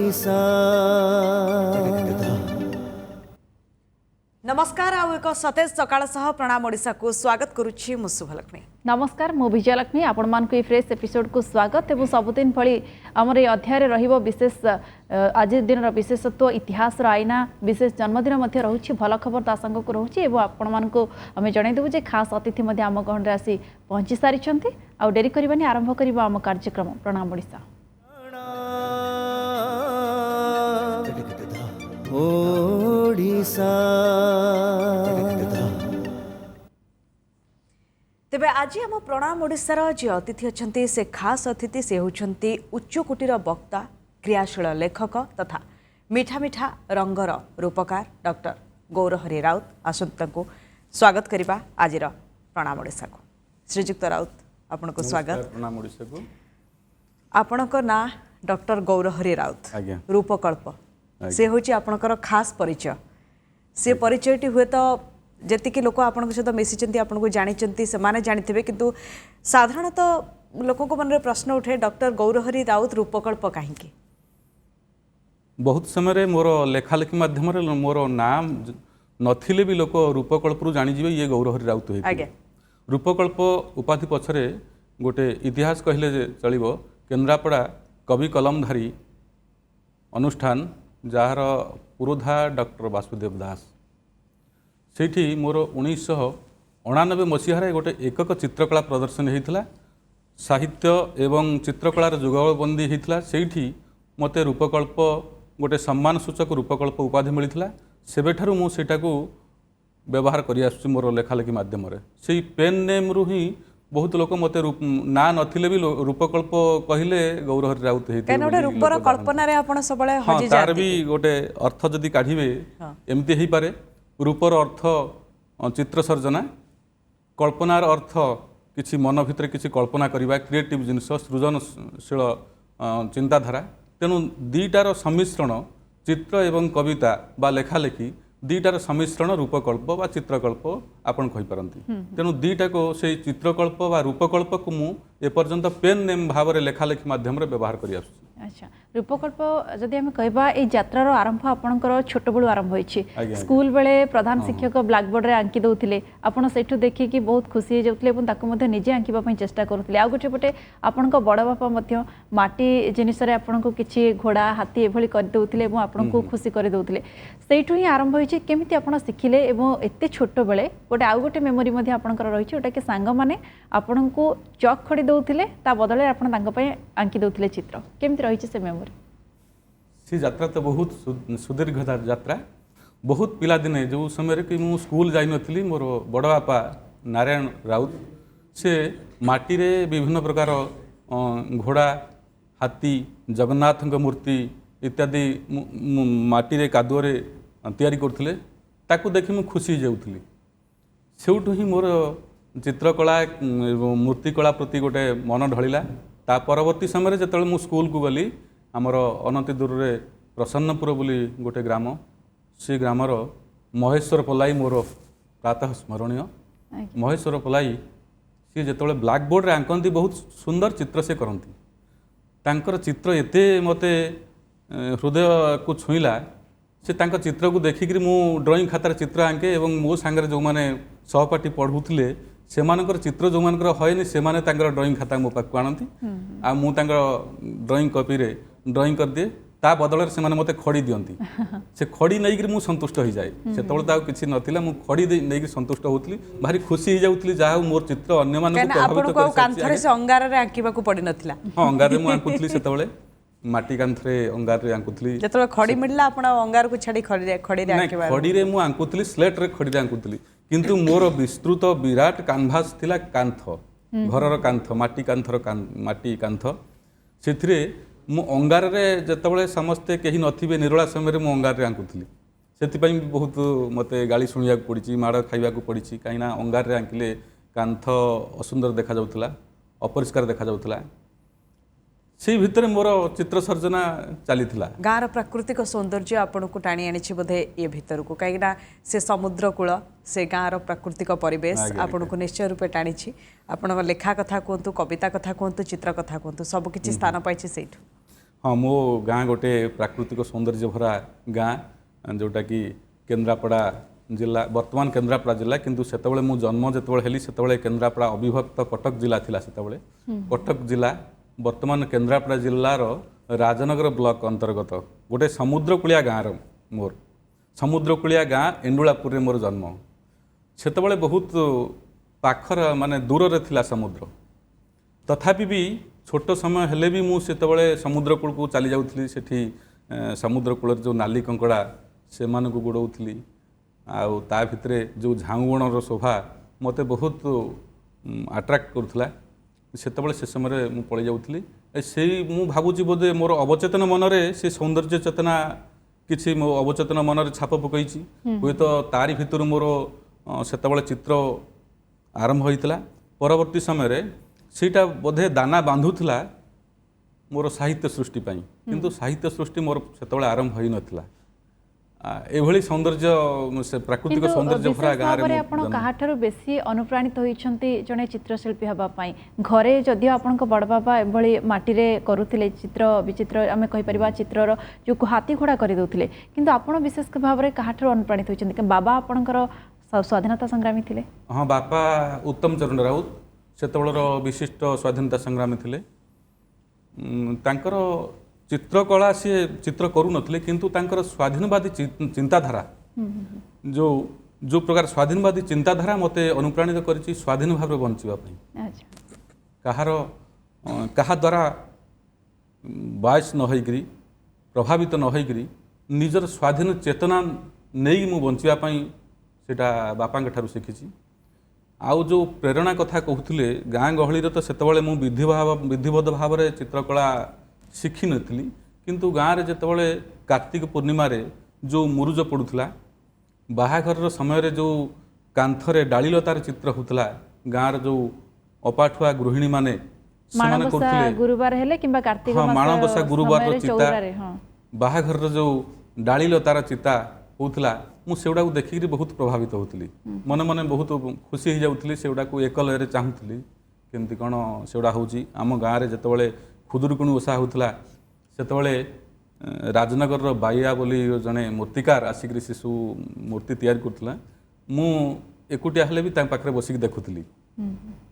ओडिशा। नमस्कार आउ एक सतेज सकाळ सह प्रणाम ओडिशा को स्वागत करुछि मु शुभलक्ष्मी। नमस्कार मु विजयलक्ष्मी आपण मानक ए फ्रेश एपिसोड को स्वागत एवं सबुदिन भली आमर ए अध्याय रहिबो विशेष आज दिन विशेषत्व इतिहास आईना विशेष जन्मदिन मध्य रहुछि भल खबर ता संग को रहुछि एवं आपण मानक आमे जणाइ देबु जे खास अतिथि मध्य आम गहन रे आसी पहुंची सारी छथि आ डेरी करबानी आरंभ करबा आम कार्यक्रम प्रणाम ओडिशा। ओडिशा तेबे आज आम प्रणाम ओडिशार जे अतिथि अछंती से खास अतिथि से होछंती उच्च कोटीर वक्ता क्रियाशील लेखक तथा मीठा मीठा रंगर रूपकार डॉक्टर गौरहरि राउत। आसंता को स्वागत करबा आजिर प्रणाम ओडिशा को। श्रीजुक्त राउत आपन को स्वागत। प्रणाम ओडिशा को। आपनकर ना डॉक्टर गौरहरि राउत आज्ञा रूपकल्प से होची आपनकर खास परिचय। से परिचयटी हुए तो जेतिकी लोक आपन सहित मिशिचंती आपन को जानिचंती से माने जानिथिबे किंतु साधारणतः लोकों को मन रे प्रश्न उठे डॉक्टर गौरहरि राउत रूपकल्प काहेकि। बहुत समय मोर लेखालेखी माध्यम मोर नाम नथिले भी लोक रूपकल्प जानी जिवे ये गौरहरि राउत है। आज्ञा रूपकल्प उपाधि पछरे गोटे इतिहास कहले जे चलिबो केन्द्रापड़ा कवि कलमधारी अनुष्ठान जार पुरोधा डॉक्टर वासुदेव दास सेठी मोर 1999 मसीह गोटे एकक चित्रकला प्रदर्शनी होता साहित्य एवं चित्रकलार जुगलबंदी होता सेठी मते रूपकल्प गोटे सम्मान सूचक रूपकल्प उपाधि मिलता सेबेठारु मु सेटाकू व्यवहार करि आसुछि मोर लेखालेखी माध्यम रे। सेई पेन नेम रु ही बहुत लोक मते ना नथिले भी रूपकल्प कहिले गौरहरि राउत हेति केन ओटे रूपर कल्पना रे आपण सबले हजि जाती। तार भी गोटे अर्थ जदि काढिबे एमती हेई पारे रूपर अर्थ चित्र सर्जना कल्पनार अर्थ किछि मन भितर किछि कल्पना करिबा क्रिएटिव जिनिस सृजनशील चिंताधारा तेणु दीटार सम्मिश्रण चित्र एवं कविता बा लेखालेखी दीटार सम्मिश्रण रूपकल्प बा चित्रकल्प आपण कहि पारंती। तेणु दीटा को से चित्रकल्प बा रूपकल्प को मु एपर्यंत पेन नेम भाव रे लेखालेखी माध्यम रे व्यवहार करि आसुछि। अच्छा रूपकल्प जदि आम कहबा ए यात्रार आरंभ आपणकर छोट बेलू आरंभ होइछि। स्कूल बेले प्रधान शिक्षक ब्लैकबोर्ड रे आंकी दउथिले आपण सेठु देखि बहुत खुशी हो जाउथिले एवं ताको मध्ये निजे आंकीबा पई चेष्टा करूथिले। आ गोटे पटे आपणक बड़ बापा मध्ये माटी जिनिस रे आपणको किछि घोड़ा हाथी एभली कर दउथिले एवं आपणको खुशी कर दउथिले सेठु ही आरंभ होइछि। केमिति आपण सिखिले एवं एते छोट बेले गोटे आ गोटे मेमोरी मध्ये आपणकर रहिछि ओटा के सांग माने आपणको चक खडी दउथिले ता बदले आपण तांग पई आंकी दउथिले चित्र केमिति रहिछि से मेमोरी। सी यात्रा तो बहुत सुदीर्घ यात्रा बहुत पिला दिने जो समय कि मु स्कूल जाई नथिली मोर बड़ बापा नारायण राउत से माटी रे विभिन्न प्रकार घोड़ा हाथी जगन्नाथ मूर्ति इत्यादि माटी रे कादुओ रे तैयारी करथिले ताकू देखि मु खुशी जाउथिली। सेउठु ही मोर चित्रकला मूर्तिकला प्रति गोटे मन ढलिला। ता परवर्ती समय जेतले मु स्कूल को गली आमर अनति दूर रे प्रसन्नपुर बोली गोटे ग्राम से ग्रामर महेश्वर पलाई मोर प्रातः स्मरणीय। महेश्वर पलाई सी जेतले ब्लैकबोर्ड रे आंकती बहुत सुंदर चित्र से करती तांकर चित्र एते मते हृदय को छुईला से तांकर चित्र को देखिक मु ड्राइंग खातार चित्र आंके एवं मो सांगे जो माने सहपाठी पढ़ुथिले सेमानकर चित्र जो मानकर हयनि सेमाने तांकर ड्राइंग खाता मो पाक आनती आ मु तांकर ड्राइंग कॉपी रे ड्राइंग कर दिए ता बदल से माने मते खड़ी दियंती से खड़ी नहीं मु संतुष्ट हो जाए सेतबेले ता किछि नथिला मु खड़ी नहीं संतुष्ट होतली भारी खुशी हो जाउतली जा मोर चित्र अन्य मानक प्रभावित कर कांथरे से अंगार रे आंकीबा को पड़ी नथिला। हां अंगार रे मु आंकुतली सेतबेले माटी कांथरे अंगार रे आंकुतली जेतबे खड़ी मिलला आपण अंगार को छाडी खड़ी रे आंकीबा खड़ी रे मु आंकुतली स्लेट रे खड़ी रे आंकुतली किंतु मोर विस्तृत विराट कानभास थिला कांथ घरर कांथ माटी कांथर माटी कांथ सेथिरे मु अंगार रे जेतबेले समस्ते केही नथिबे निरोला समय रे मु अंगार रे आंकुतली सेतिपई बहुत मते गाली सुनिया पड़िछि माड़ खाइबा को पड़िछि काइना अंगार रे आंकिले कांथ असुंदर देखा जाउतला अपरिष्कार देखा जाउतला से भितर मोर चित्र सर्जना चली गाँव प्राकृतिक सौंदर्य आपन को टाणी आनी बोधे ये भितर को कहीं से समुद्र कूल से गाँव प्राकृतिक परिवेश आपन को निश्चय रूपे टाणी आपण लेखा कथा कहतु कविता कथा कहतु चित्र कथा कहतु सबकि स्थान पाई से हाँ मो गाँ गोटे प्राकृतिक सौंदर्य भरा गाँ जोटा कि केन्द्रापड़ा जिला वर्तमान केन्द्रापड़ा जिला किंतु सेतबळे मु जन्म जेतबळे हेली सेतबळे केन्द्रापड़ा अविभक्त कटक जिला थिला सेतबळे कटक जिला वर्तमान केन्द्रापड़ा जिल्लार राजनगर ब्लॉक अंतर्गत गोटे समुद्रकूलिया गाँव मोर समुद्रकूलिया गाँ एंडुलापुर मोर जन्म सेतबळे बहुत पाखर माने दूर रे थिला समुद्र तथापि भी छोट समय हेले भी मु सेतबळे समुद्र कूल को चली जाउथली सेठी समुद्र कूल जो नाली कंकड़ा से मानक गोड़ौथली आउ ता भितरे जो झाऊगणर शोभा मते बहुत अट्राक्ट करुला सेतबळे से समय मु पळै जाउथली से मु भाबुची बोधे मोर अवचेतन मनरे से सौंदर्य चेतना किछि मो अवचेतन मनरे छाप पकईची हुए तो तारी भितर मोर सेतबळे चित्र आरंभ होइतला परवर्ती समय सीटा बोधे दाना बांधुला मोर साहित्य सृष्टि पाई किंतु साहित्य सृष्टि मोर सेतबळे आरंभ होई नथिला एभली सौंदर्य से प्राकृतिक सौंदर्य भरा गाँव रे आपण काहाठारु बेसी अनुप्राणित होइछन्ती जने चित्रशिल्पी हबा पाई घरे जदि आपनक बड़ बाबा एभली माटी रे करूथिले चित्र विचित्र आमे कहि परिबा चित्रर जो हाथी घोड़ा करि दउथिले किंतु आपण विशेष भाव रे काहाठारु अनुप्राणित होइछन्ती कि बाबा आपनकर स्वाधीनता संग्रामी थिले हाँ बापा उत्तम चरण राउत सेतबळर विशिष्ट स्वाधीनता संग्रामी थिले तांकर चित्रकला सी चित्र करू नथिले किंतु तांकर स्वाधीनवादी चिंताधारा जो जो प्रकार स्वाधीनवादी चिंताधारा मते अनुप्राणित करिछि स्वाधीन भाव बंचिबा पई कहार कहा द्वारा बायस न होइकरी प्रभावित न होइकरी निजर स्वाधीन चेतना नहीं मु बंचिबा पई सेटा बापांक ठारू शिखिछि आउ जो प्रेरणा कथा कहूथिले गाँ गहली तो सेतबळे मु विधिवत भाव में चित्रकला शिखी नथिली किंतु गाँव रे जेतबळे कार्तिक पूर्णिमा रे जो मुरुज पड़ुथला बाहाघर समय रे जो कांथरे डालीलतार चित्र होतला गाँव रे जो अपाठुआ गृहिणी माने सेमाने करथिले गुरुवार हेले किंबा कार्तिक मास माणबसा गुरुवार रो चिता हां बाहाघर जो डालीलतार चिता होतला मु सेउडा को देखि बहुत प्रभावित होतली मन मन बहुत खुशी हो जाउथली सेउडा को एकल रे चाहुथली केमती कोन सेउडा होउची आम गाँव रे जेतबळे खुदुरकुणी ओषा होतला सेतबळे राजनगर रो बाइया बोली जने मूर्तिकार आसिक शिशु मूर्ति तैयार करथला मु एकुटिया हेले भी ता पाखरे बसिक देखुथली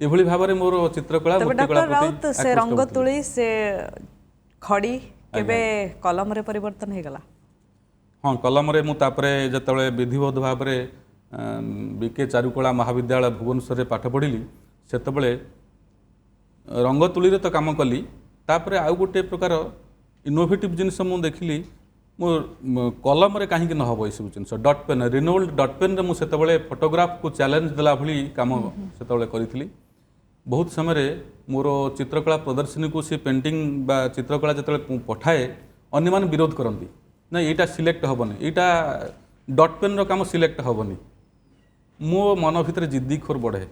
एभली भाबरे मोर चित्रकला मूर्तिकला राउत से रंग तुली से खड़ी केबे कलम रे परिवर्तन हे गला हाँ कलम रे मु तापरे जेतबळे विधिवत भाव रे बीके चारुकला महाविद्यालय भुवनेश्वर पाठ पढ़िली सेतबळे रंग तुली रे तो काम कली तापरे आउ गोटे प्रकार इनोवेटिव जिनस मु देखिली मो कलम रे काहे न हबो एसबु जिनस dot pen Reynolds dot pen रे मु सेतबळे फोटोग्राफ को चैलेंज देला भली काम सेतबळे करितली बहुत समय रे मोर चित्रकला प्रदर्शनी को से पेंटिंग बा चित्रकला जेतबळे पठाए अन्य मान विरोध करंती ना यहाँ सिलेक्ट हेनी यहाँ डॉट पेन काम सिलेक्ट हेनी मो मन भितर जिद्दी खोर बढ़े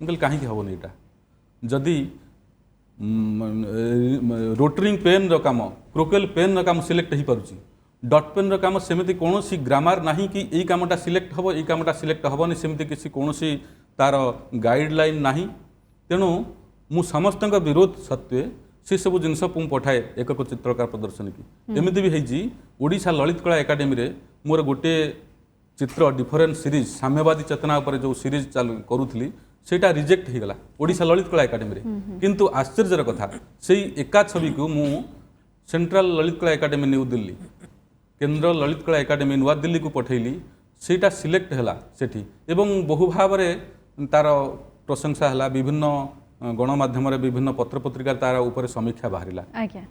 मुझे कहीं हेनी यहाँ जदि रोटरिंग पेन काम क्रोकेल पेन काम सिलेक्ट हो पारुची डॉट पेन काम सेमती कौन ग्रामार ना कि यही कामटा सिलेक्ट हम यही कामटा सिलेक्ट हेनी सेमती किसी कौन तार गाइडलाइन ना तेणु मु समस्त विरोध सत्वे से सब जिनस पठाए एकक चित्रकार प्रदर्शनी की एमती भी है ओडिशा ललित कला एकाडेमी रे मोर गोटे चित्र डिफरेंट सीरीज साम्यवादी चेतना पर जो सीरीज करूथली सेटा रिजेक्ट हो गला ओडिशा ललित कला एकाडेमी रे किंतु आश्चर्यर कथा से एका छवि को मु सेंट्रल ललित कला एकाडेमी न्यू दिल्ली केंद्र ललित कला एकाडेमी नुआ दिल्ली को पठेली सेटा सिलेक्ट हैला सेठी एवं बहु भाव में तार प्रशंसा हैला विभिन्न गणमाध्यम विभिन्न पत्र पत्रिका तार ऊपर समीक्षा बाहरिला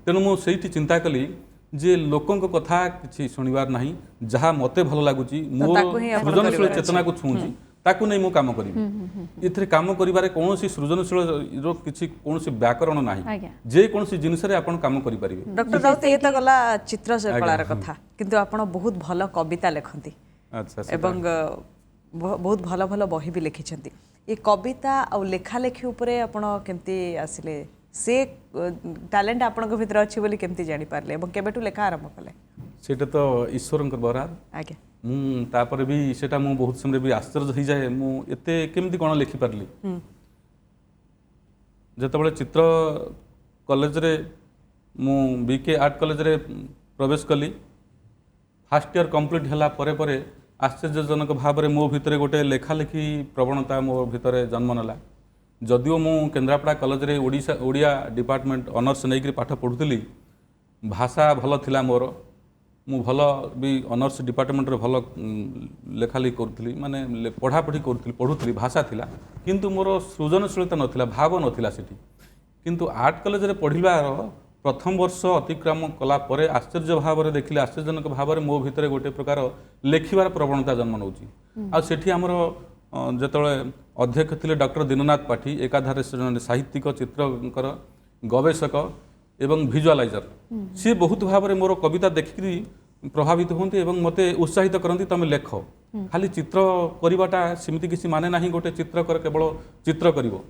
तेणु मुझे चिंता कली जे लोकों कथा किसी शुणवार ना जहाँ मते भल लगुच मोर सृजनशील चेतना को छुँची ताकू नहीं मु काम करी इथरे काम करिबारे कोनोसी सृजनशील रो किछि कोनोसी व्याकरण नाही जे कोनोसी जिनिस रे आपण काम करि परिबे डॉक्टर राउत ये तो गला चित्रकलार कथा किंतु आपण बहुत भल कविता लेखंती अच्छा एवं बहुत भल भल बही भी लिखिछंती ये कविता आ लेखा लेखी उपरे आपण केमती आसिले से टैलेंट आपण को भीतर अछि बोली केमती जानि पारले एवं केबेटु लेखा आरंभ कले सेटा तो ईश्वरंकर बराद आगे मु तापर भी सेटा मु बहुत समय भी आश्चर्य हो जाए मु एते केमती कोन लिखि पारली जतबळे चित्र कॉलेज रे ମୁଁ BK आर्ट कॉलेज रे प्रवेश कली फास्ट इयर कंप्लीट होला परे आश्चर्यजनक भाव में मो भितर गोटे लेखालेखी प्रवणता मो भितर जन्म नेला जदिओ मु केन्द्रापड़ा कॉलेज रे ओडिया डिपार्टमेंट ऑनर्स नहीं पाठ पढ़ुली भाषा भल थिला मोर मु भल भी ऑनर्स डिपार्टमेंट रे भल लेखालेखी करुली माने पढ़ापढ़ी पढ़ुली भाषा थिला किंतु मोर सृजनशीलता नथिला भाव नथिला सेठी किंतु आर्ट कॉलेज रे पढ़िबार प्रथम वर्ष अतिक्रम कला परे आश्चर्य भाव में देखिले आश्चर्यजनक भाव में मो भितर गोटे प्रकार लेखिबार प्रवणता जन्म नौची आ सेठी हमर जेतळे अध्यक्ष थिले डॉक्टर दीननाथ पाठी एकाधारे साहित्यिक चित्रकर गवेषक एवं भिजुअलाइजर सी बहुत भाव में मोर कविता देखिकी प्रभावित होती एवं मते उत्साहित करती तुम लेख खाली चित्र करवाटा सेमती किसी माने नहीं गोटे चित्रकर केवल चित्र करिवो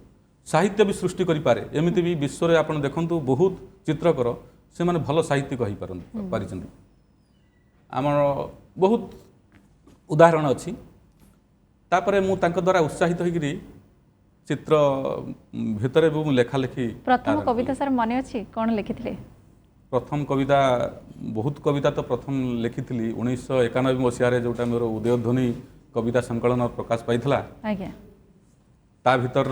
साहित्य भी सृष्टि करि पारे एमिति भी विश्व रे आपण देखंतु बहुत चित्रकर से माने भल साहित्यिक होई पारिछन्ति आमर बहुत उदाहरण अछि तापरे मु तांको द्वारा उत्साहित होइकरी चित्र भितरे भी लेखा लेखी प्रथम कविता सर मन अछि कोन लिखिथिले प्रथम कविता बहुत कविता तो प्रथम लिखिथिली 1991 मसीह रे जोटा मोर उदयध्वनि कविता संकलन प्रकाश पाइथिला आज्ञा ता भीतर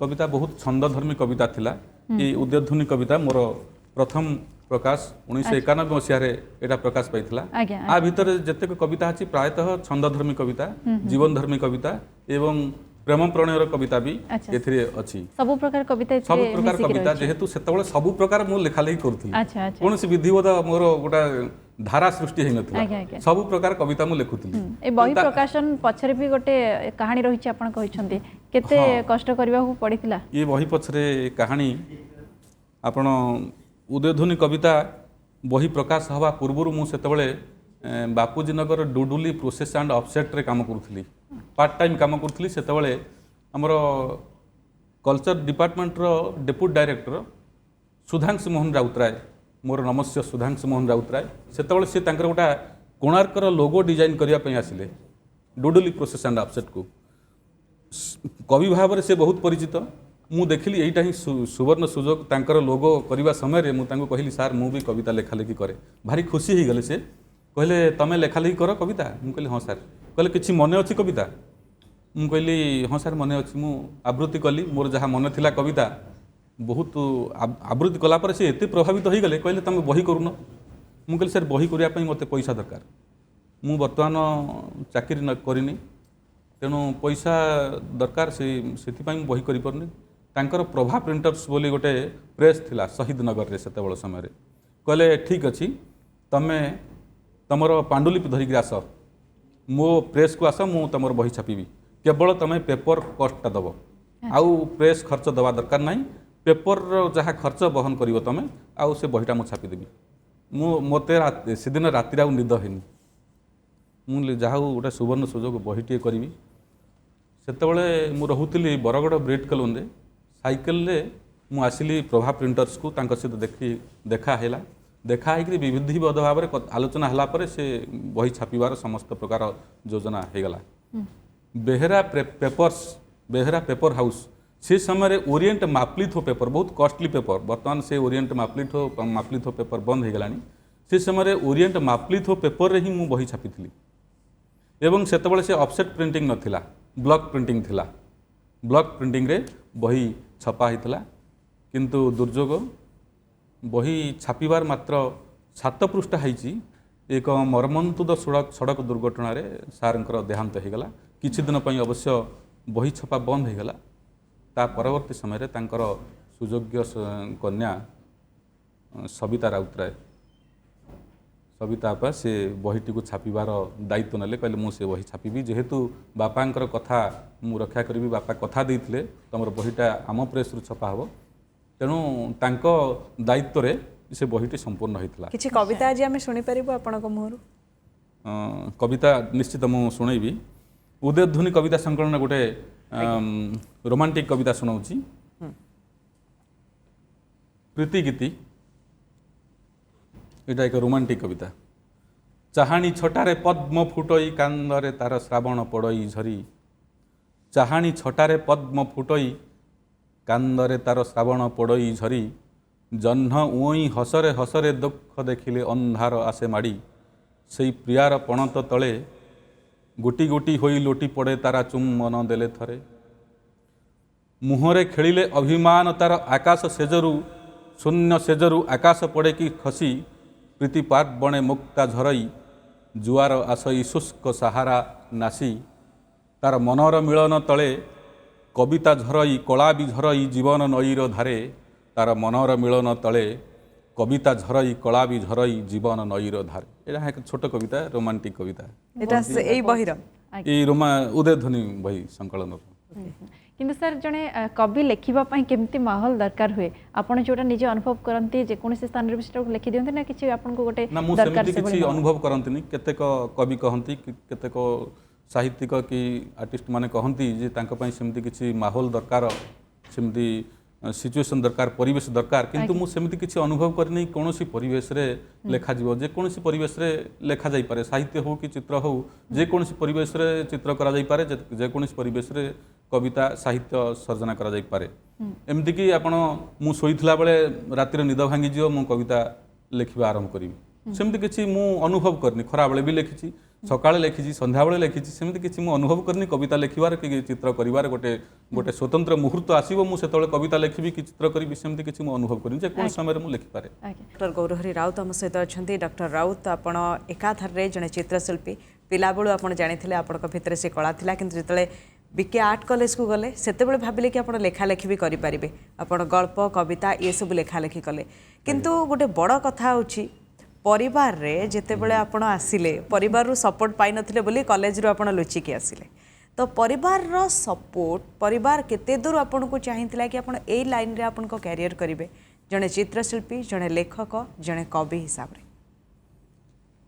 कविता बहुत छंदधर्मी कविता थिला ये उदयध्वनि कविता मोर प्रथम प्रकाश 1991 मसीह रे एटा प्रकाश पाइथिला आ भीतर जतेक कविता अछि प्रायतः छंदधर्मी कविता जीवनधर्मी कविता एवं प्रेम प्रणयर कविता भी एथिरे अछि सब प्रकार कविता सब प्रकार कविता जेहेतु सेतबळे सब प्रकार मो लेखा लेखी करथि अच्छा अच्छा कोनसी विधिवत मोर गोटा धारा सृष्टि हेइ नथिला सब प्रकार कविता मु लेखुथिली ए बही प्रकाशन पछरे भी गोटे कहानी रहिछि आपण कहिसंती केते कष्ट करबा पड़िथिला ये बही पछरे कहानी आपण उदयध्वनि कविता बही प्रकाश हवा पूर्वरु मु सेतबळे बापूजी नगर डुडुली प्रोसेस एंड ऑफसेट रे काम करुथली पार्ट टाइम काम करुथली सेतबळे हमर कल्चर डिपार्टमेंट रो डेप्यूटी डायरेक्टर सुधांशु मोहन राउतराय मोर नमस्य सुधांशु मोहन राउतराय सेतबळे से तांकर गोटा कोणार्कर लोगो डिजाइन करिया पई आसिले डुडुली प्रोसेस एंड ऑफसेट को कवि भाव से बहुत परिचित मु देखिली एटा ही सुवर्ण सुजोग तांकर लोगो करबा समय रे मु तांको कहली सर मु भी कविता लेखालेखी करे भारी खुशी ही गले से कहले तमे लेखालेखी कर कविता मु कहली हाँ सर कहले किछि मने अछि कविता मु कहली हाँ सर मने अछि मु आवृत्ति कली मोर जहाँ मन थिला कविता बहुत आवृत्ति कला पर से एते प्रभावित होई गले कहले तमे बही करूनो मु कहली सर बही करिया पई मते पैसा दरकार मु वर्तमान चाकरी न करिनी तेणु पैसा दरकार से बही करें तांकर प्रभा प्रिंटर्स बोली गोटे प्रेस थिला शहीद नगर रे सेतेबेल समय रे कहले ठीक अच्छी तमे तमर पांडुलिपि धरिक आस मो प्रेस को आस मु तमर बही छापीबी केवल तमे पेपर कॉस्टा दब आउ प्रेस खर्च दवा दरकार नहीं पेपर जहाँ खर्च बहन करिवो तमे आउ से बहीटा मु छापीदेवी मु मते से दिन राति आउ निद हेनी मु जाऊ गोटे सुवर्ण सुजोग बहीटे करी सेतबेले मु रहुतली बरगड़ ब्रिट कॉलोनी साइकेल रे मु आसिली प्रभा प्रिंटर्स को तांक सहित देखा होकर विधिवत भाव में आलोचना होला पर से बही छापिबार समस्त प्रकार योजना हो गला बेहेरा पेपर हाउस से समय ओरिएंट माप्लिथो पेपर बहुत कॉस्टली पेपर बर्तमान से ओरिएंट माप्लिथो पेपर बंद हो गलानी से समय ओरिएंट माप्लिथो पेपर रे ही मु बही छापी एवं सेतबेले से ऑफसेट प्रिंटिंग नथिला ब्लॉक प्रिंटिंग थिला ब्लॉक प्रिंटिंग रे बही छपा होता किंतु दुर्योग बही छापिबार मात्र 7 पृष्ठ होईची एक मर्मन्तुद सड़क दुर्घटना रे सारंकर देहांत हो गला किछि दिन पई अवश्य बही छपा बंद हो गला ता परवर्ती समय रे तांकर सुयोग्य कन्या सविता राउतराय सविता आपा से बहीटी को छापिबार दायित्व नेले कहले मु से बही छापीबी जेहेतु बापांकर कथा मु रक्षा करी बापा कथा देइथिले तमर बहीटा आम प्रेस रु छपा हबो तेणु तांको दायित्व रे से बहीटी संपूर्ण होइतला किछि कविता आज आमे सुनि परिबो आपनको मोहरु कविता निश्चित मु सुनैबी उदयध्वनि कविता संकलन गोटे रोमांटिक कविता सुनाउची प्रीति गीति एटा एक रोमांटिक कविता चाहाणी छटारे पद्म फुटई कांदरे तार श्रावण पड़ई झरी चाहाणी छटारे पद्म फुटई कांदरे तार श्रावण पड़ई झरी ଜହ୍ନ ଉଇଁ ହସରେ ହସରେ ଦୁଃଖ ଦେଖିଲେ ଅନ୍ଧାର ଆସେ ମାଡ଼ି ସେଇ ପ୍ରିୟାର ପଣତ ତଳେ ଗୋଟି ଗୋଟି ହୋଇ ଲୋଟି ପଡ଼େ ତାରା ଚୁମ୍ବନ ଦେଲେ ଥରେ ମୁହଁରେ ଖେଳିଲେ ଅଭିମାନ ତାର ଆକାଶ ସେଜରୁ ଶୂନ୍ୟ ସେଜରୁ ଆକାଶ ପଡ଼େ କି ଖସି ପ୍ରୀତି ପାର୍ବଣେ ମୁକ୍ତା ଝରଇ ଜୁଆର ଆସଇ ଶୁଷ୍କ ସାହାରା ନାସି ତାର ମନର ମିଳନ ତଳେ କବିତା ଝରଇ କଳା ବି ଝରଇ ଜୀବନ ନଈର ଧାରେ ତାର ମନର ମିଳନ ତଳେ କବିତା ଝରଇ କଳା ବି ଝରଇ ଜୀବନ ନଈର ଧାରେ। ଏଇଟା ଏକ ଛୋଟ କବିତା, ରୋମାଣ୍ଟିକ କବିତା। এটা এই বহির এই ଉଦୟଧ୍ୱନି ବହି ସଂକଳନର। କିନ୍ତୁ ସାର୍ ଜଣେ କବି ଲେଖିବା ପାଇଁ କେମିତି ମାହୋଲ ଦରକାର ହୁଏ ଆପଣ ଯୋଉଟା ନିଜେ ଅନୁଭବ କରନ୍ତି ଯେକୌଣସି ସ୍ଥାନରେ ବି ସେଟାକୁ ଲେଖି ଦିଅନ୍ତି ନା କିଛି ଆପଣଙ୍କୁ ଗୋଟେ ନା ମୁଁ ସେମିତି କିଛି ଅନୁଭବ କରନ୍ତିନି। କେତେକ କବି କହନ୍ତି କେତେକ ସାହିତ୍ୟିକ କି ଆର୍ଟିଷ୍ଟ ମାନେ କହନ୍ତି ଯେ ତାଙ୍କ ପାଇଁ ସେମିତି କିଛି ମାହୋଲ ଦରକାର, ସେମିତି ସିଚୁଏସନ୍ ଦରକାର, ପରିବେଶ ଦରକାର, କିନ୍ତୁ ମୁଁ ସେମିତି କିଛି ଅନୁଭବ କରିନି। କୌଣସି ପରିବେଶରେ ଲେଖାଯିବ, ଯେକୌଣସି ପରିବେଶରେ ଲେଖାଯାଇପାରେ, ସାହିତ୍ୟ ହେଉ କି ଚିତ୍ର ହେଉ, ଯେକୌଣସି ପରିବେଶରେ ଚିତ୍ର କରାଯାଇପାରେ, ଯେକୌଣସି ପରିବେଶରେ କବିତା ସାହିତ୍ୟ ସର୍ଜନା କରାଯାଇପାରେ। ଏମିତିକି ଆପଣ ମୁଁ ଶୋଇଥିଲା ବେଳେ ରାତିରେ ନିଦ ଭାଙ୍ଗିଯିବ ମୁଁ କବିତା ଲେଖିବା ଆରମ୍ଭ କରିବି, ସେମିତି କିଛି ମୁଁ ଅନୁଭବ କରିନି। ଖରାବେଳେ ବି ଲେଖିଛି, ସକାଳେ ଲେଖିଛି, ସନ୍ଧ୍ୟାବେଳେ ଲେଖିଛି, ସେମିତି କିଛି ମୁଁ ଅନୁଭବ କରିନି। କବିତା ଲେଖିବାର କି ଚିତ୍ର କରିବାର ଗୋଟେ ସ୍ୱତନ୍ତ୍ର ମୁହୂର୍ତ୍ତ ଆସିବ ମୁଁ ସେତେବେଳେ କବିତା ଲେଖିବି କି ଚିତ୍ର କରିବି, ସେମିତି କିଛି ମୁଁ ଅନୁଭବ କରିନି। ଯେକୌଣସି ସମୟରେ ମୁଁ ଲେଖିପାରେ। ଡକ୍ଟର ଗୌରହରି ରାଉତ ଆମ ସହିତ ଅଛନ୍ତି। ଡକ୍ଟର ରାଉତ ଆପଣ ଏକାଧାରରେ ଜଣେ ଚିତ୍ରଶିଳ୍ପୀ, ପିଲାବେଳୁ ଆପଣ ଜାଣିଥିଲେ ଆପଣଙ୍କ ଭିତରେ ସେ କଳା ଥିଲା, କିନ୍ତୁ ଯେତେବେଳେ ବିକେ ଆର୍ଟ କଲେଜକୁ ଗଲେ ସେତେବେଳେ ଭାବିଲେ କି ଆପଣ ଲେଖାଲେଖି ବି କରିପାରିବେ, ଆପଣ ଗଳ୍ପ କବିତା ଏସବୁ ଲେଖାଲେଖି କଲେ। କିନ୍ତୁ ଗୋଟେ ବଡ଼ କଥା ହେଉଛି ପରିବାରରେ ଯେତେବେଳେ ଆପଣ ଆସିଲେ ପରିବାରରୁ ସପୋର୍ଟ ପାଇନଥିଲେ ବୋଲି କଲେଜରୁ ଆପଣ ଲୁଚିକି ଆସିଲେ, ତ ପରିବାରର ସପୋର୍ଟ ପରିବାର କେତେ ଦୂର ଆପଣଙ୍କୁ ଚାହିଁଥିଲା କି ଆପଣ ଏଇ ଲାଇନ୍ରେ ଆପଣଙ୍କ କ୍ୟାରିୟର କରିବେ, ଜଣେ ଚିତ୍ରଶିଳ୍ପୀ, ଜଣେ ଲେଖକ, ଜଣେ କବି ହିସାବରେ?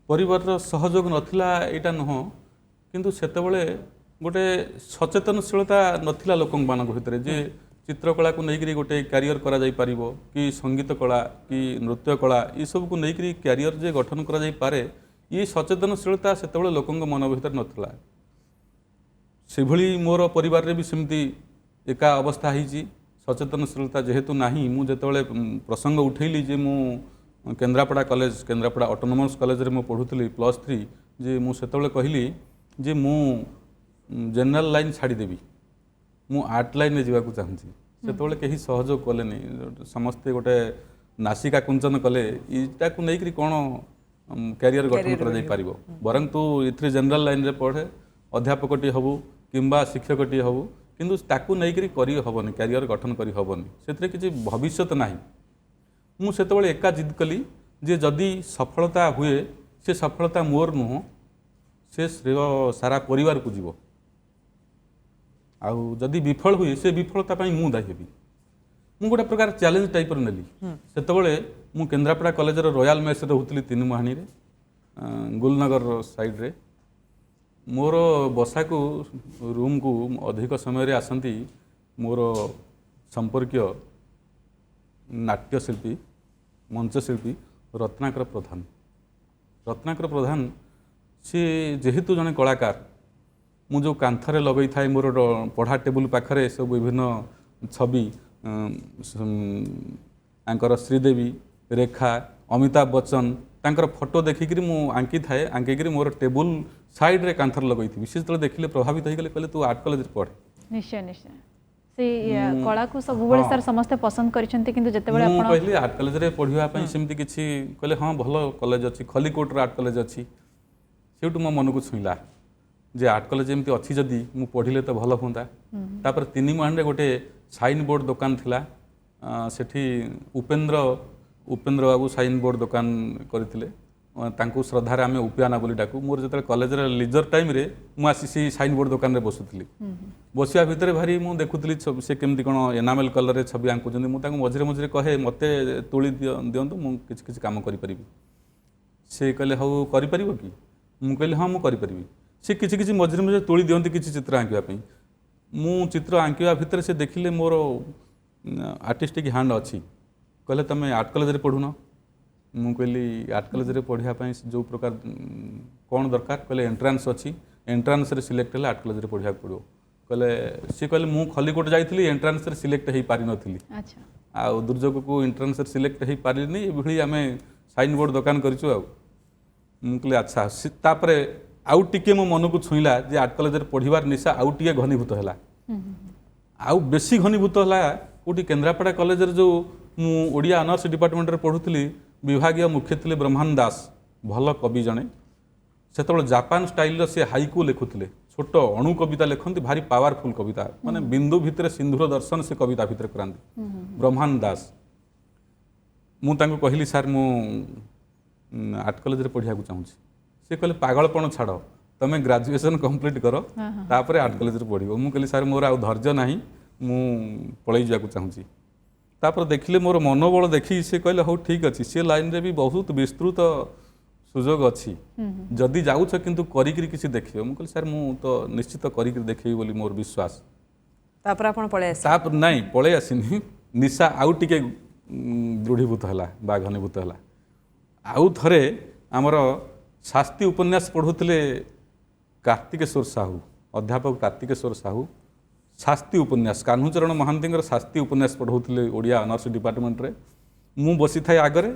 ପରିବାରର ସହଯୋଗ ନଥିଲା ଏଇଟା ନୁହଁ, କିନ୍ତୁ ସେତେବେଳେ ଗୋଟେ ସଚେତନଶୀଳତା ନଥିଲା ଲୋକମାନଙ୍କ ଭିତରେ ଯେ ଚିତ୍ରକଳାକୁ ନେଇକରି ଗୋଟେ କ୍ୟାରିୟର କରାଯାଇପାରିବ କି ସଙ୍ଗୀତ କଳା କି ନୃତ୍ୟ କଳା ଏସବୁକୁ ନେଇକରି କ୍ୟାରିୟର ଯେ ଗଠନ କରାଯାଇପାରେ, ଏ ସଚେତନଶୀଳତା ସେତେବେଳେ ଲୋକଙ୍କ ମନ ଭିତରେ ନଥିଲା। ସେଭଳି ମୋର ପରିବାରରେ ବି ସେମିତି ଏକା ଅବସ୍ଥା ହେଇଛି। ସଚେତନଶୀଳତା ଯେହେତୁ ନାହିଁ, ମୁଁ ଯେତେବେଳେ ପ୍ରସଙ୍ଗ ଉଠେଇଲି ଯେ ମୁଁ କେନ୍ଦ୍ରାପଡ଼ା କଲେଜ, କେନ୍ଦ୍ରାପଡ଼ା ଅଟୋନୋମସ୍ କଲେଜରେ ମୁଁ ପଢ଼ୁଥିଲି +3, ଯେ ମୁଁ ସେତେବେଳେ କହିଲି ଯେ ମୁଁ ଜେନେରାଲ ଲାଇନ୍ ଛାଡ଼ିଦେବି, ମୁଁ ଆର୍ଟ ଲାଇନ୍ରେ ଯିବାକୁ ଚାହୁଁଛି। ସେତେବେଳେ କେହି ସହଯୋଗ କଲେନି, ସମସ୍ତେ ଗୋଟେ ନାସିକା କୁଞ୍ଚନ କଲେ ଏଇଟାକୁ ନେଇକରି କ'ଣ କ୍ୟାରିୟର ଗଠନ କରାଯାଇପାରିବ, ବରଂ ତୁ ଏଥିରେ ଜେନେରାଲ ଲାଇନ୍ରେ ପଢ଼େ, ଅଧ୍ୟାପକଟିଏ ହେବୁ କିମ୍ବା ଶିକ୍ଷକଟିଏ ହେବୁ, କିନ୍ତୁ ତାକୁ ନେଇକରି କରି ହେବନି, କ୍ୟାରିୟର ଗଠନ କରି ହେବନି, ସେଥିରେ କିଛି ଭବିଷ୍ୟତ ନାହିଁ। ମୁଁ ସେତେବେଳେ ଏକା ଜିଦ୍ କଲି ଯେ ଯଦି ସଫଳତା ହୁଏ ସେ ସଫଳତା ମୋର ନୁହଁ, ସେ ଶ୍ରେୟ ସାରା ପରିବାରକୁ ଯିବ, ଆଉ ଯଦି ବିଫଳ ହୁଏ ସେ ବିଫଳତା ପାଇଁ ମୁଁ ଦାୟୀ ହେବି। ମୁଁ ଗୋଟେ ପ୍ରକାର ଚ୍ୟାଲେଞ୍ଜ ଟାଇପ୍ର ନେଲି। ସେତେବେଳେ ମୁଁ କେନ୍ଦ୍ରାପଡ଼ା କଲେଜର ରୟାଲ ମେସ୍ରେ ରହୁଥିଲି 3 ମୁହାଣୀରେ, ଗୁଲନଗର ସାଇଡ଼୍ରେ। ମୋର ବସାକୁ ରୁମ୍କୁ ଅଧିକ ସମୟରେ ଆସନ୍ତି ମୋର ସମ୍ପର୍କୀୟ ନାଟ୍ୟଶିଳ୍ପୀ, ମଞ୍ଚଶିଳ୍ପୀ ରତ୍ନାକର ପ୍ରଧାନ। ରତ୍ନାକର ପ୍ରଧାନ ସେ ଯେହେତୁ ଜଣେ କଳାକାର, ମୁଁ ଯେଉଁ କାନ୍ଥରେ ଲଗାଇଥାଏ ମୋର ପଢ଼ା ଟେବୁଲ ପାଖରେ ସବୁ ବିଭିନ୍ନ ଛବି, ତାଙ୍କର ଶ୍ରୀଦେବୀ, ରେଖା, ଅମିତାଭ ବଚ୍ଚନ ତାଙ୍କର ଫଟୋ ଦେଖିକିରି ମୁଁ ଆଙ୍କିଥାଏ, ଆଙ୍କିକିରି ମୋର ଟେବୁଲ ସାଇଡ଼୍ରେ କାନ୍ଥରେ ଲଗାଇଥିବି। ସେ ଯେତେବେଳେ ଦେଖିଲେ ପ୍ରଭାବିତ ହୋଇଗଲେ, କହିଲେ ତୁ ଆର୍ଟ କଲେଜରେ ପଢ଼େ। ନିଶ୍ଚୟ ନିଶ୍ଚୟ ସେଇ କଳାକୁ ସବୁବେଳେ ସାର୍ ସମସ୍ତେ ପସନ୍ଦ କରିଛନ୍ତି, କିନ୍ତୁ ଯେତେବେଳେ ମୁଁ କହିଲି ଆର୍ଟ କଲେଜରେ ପଢ଼ିବା ପାଇଁ ସେମିତି କିଛି, କହିଲେ ହଁ ଭଲ କଲେଜ ଅଛି, ଖଲିକୋଟର ଆର୍ଟ କଲେଜ ଅଛି। ସେଇଠୁ ମୋ ମନକୁ ଛୁଇଁଲା ଯେ ଆର୍ଟ କଲେଜ ଏମିତି ଅଛି ଯଦି ମୁଁ ପଢ଼ିଲେ ତ ଭଲ ହୁଅନ୍ତା। ତାପରେ 3 ମୁହାଣୀରେ ଗୋଟେ ସାଇନ୍ ବୋର୍ଡ଼ ଦୋକାନ ଥିଲା, ସେଠି ଉପେନ୍ଦ୍ର ବାବୁ ସାଇନ୍ ବୋର୍ଡ଼ ଦୋକାନ କରିଥିଲେ, ତାଙ୍କୁ ଶ୍ରଦ୍ଧାରେ ଆମେ ଉपिଆନା ବୋଲି ଡାକୁ। ମୋର ଯେତେବେଳେ କଲେଜରେ ଲିଜର ଟାଇମ୍ରେ ମୁଁ ଆସି ସେଇ ସାଇନ୍ ବୋର୍ଡ଼ ଦୋକାନରେ ବସୁଥିଲି। ବସିବା ଭିତରେ ଭାରି ମୁଁ ଦେଖୁଥିଲି ସେ କେମିତି କ'ଣ ଏନାମେଲ୍ କଲର୍ରେ ଛବି ଆଙ୍କୁଛନ୍ତି। ମୁଁ ତାଙ୍କୁ ମଝିରେ ମଝିରେ କହେ ମୋତେ ତୁଳି ଦିଅନ୍ତୁ, ମୁଁ କିଛି କିଛି କାମ କରିପାରିବି। ସେ କହିଲେ ହଉ କରିପାରିବ କି? ମୁଁ କହିଲି ହଁ ମୁଁ କରିପାରିବି। ସେ କିଛି କିଛି ମଝିରେ ମଝିରେ ତୁଳି ଦିଅନ୍ତି କିଛି ଚିତ୍ର ଆଙ୍କିବା ପାଇଁ। ମୁଁ ଚିତ୍ର ଆଙ୍କିବା ଭିତରେ ସେ ଦେଖିଲେ ମୋର ଆର୍ଟିଷ୍ଟିକ୍ ହ୍ୟାଣ୍ଡ ଅଛି, କହିଲେ ତୁମେ ଆର୍ଟ କଲେଜରେ ପଢ଼ୁନ। ମୁଁ କହିଲି ଆର୍ଟ କଲେଜରେ ପଢ଼ିବା ପାଇଁ ଯେଉଁ ପ୍ରକାର କ'ଣ ଦରକାର, କହିଲେ ଏଣ୍ଟ୍ରାନ୍ସ ଅଛି, ଏଣ୍ଟ୍ରାନ୍ସରେ ସିଲେକ୍ଟ ହେଲେ ଆର୍ଟ କଲେଜରେ ପଢ଼ିବାକୁ ପଡ଼ିବ। କହିଲେ ସିଏ କହିଲେ ମୁଁ ଖଲିକୋଟ ଯାଇଥିଲି, ଏଣ୍ଟ୍ରାନ୍ସରେ ସିଲେକ୍ଟ ହେଇପାରିନଥିଲି, आउ दुर्जोग को एंट्रांस सिलेक्ट हो पारिनी ये आम साइन बोर्ड दुकान करूँ आउ कहली अच्छा तापर आउ टिके मो मन को छुईला जे आर्ट कॉलेज पढ़िबार निशा आउ टिके घनीभूत है आउ बेसी घनीभूत है कौटी केन्द्रापड़ा कॉलेज जो मु ओडिया ऑनर्स डिपार्टमेंट रे पढ़ुली विभागीय मुख्य थे ब्रह्मानंद दास भल कवि जड़े से जापान स्टाइल से हाइकू लिखुले छोट अणु कविता लिखती भारी पावरफुल कविता माने बिंदु भितर सिंधुर दर्शन से कविता भितर कराती ब्रह्मानंद दास मुझे कहली सार मु आर्ट कॉलेज रे पढ़िया चाहूँ सी कहले पागलपण छाड़ तुम्हें ग्रेजुएशन कंप्लीट कर तापर आर्ट कॉलेज रे पढ़ो मुझे कहली सार मोर आ धैर्य ना मु पलि जाकू चाहूँगी तापर देखिले मोर मनोबल देखी से कहले हो ठीक अच्छे सी लाइन रे भी बहुत विस्तृत सुजोग अच्छी जदि जाऊछ किंतु करिकरी किसी देखियो मु कहली सर मु तो निश्चित करिकरी देखिबी बोली मोर विश्वास तापर आपण पळे आसी तापर नहीं पळे आसीनी निशा आउ टिके दृढ़ीभूत है बा घनीभूत है आउ थरे आमर शास्त्री उपन्यास पढ़ुले कार्तिकेश्वर साहू अध्यापक कार्तिकेश्वर साहू शास्त्री उपन्यास कान्हूचरण महांती शास्त्री उपन्यास पढ़ाऊे ओडिया ऑनर्स डिपार्टमेंट रे मु बसी थाए आगरे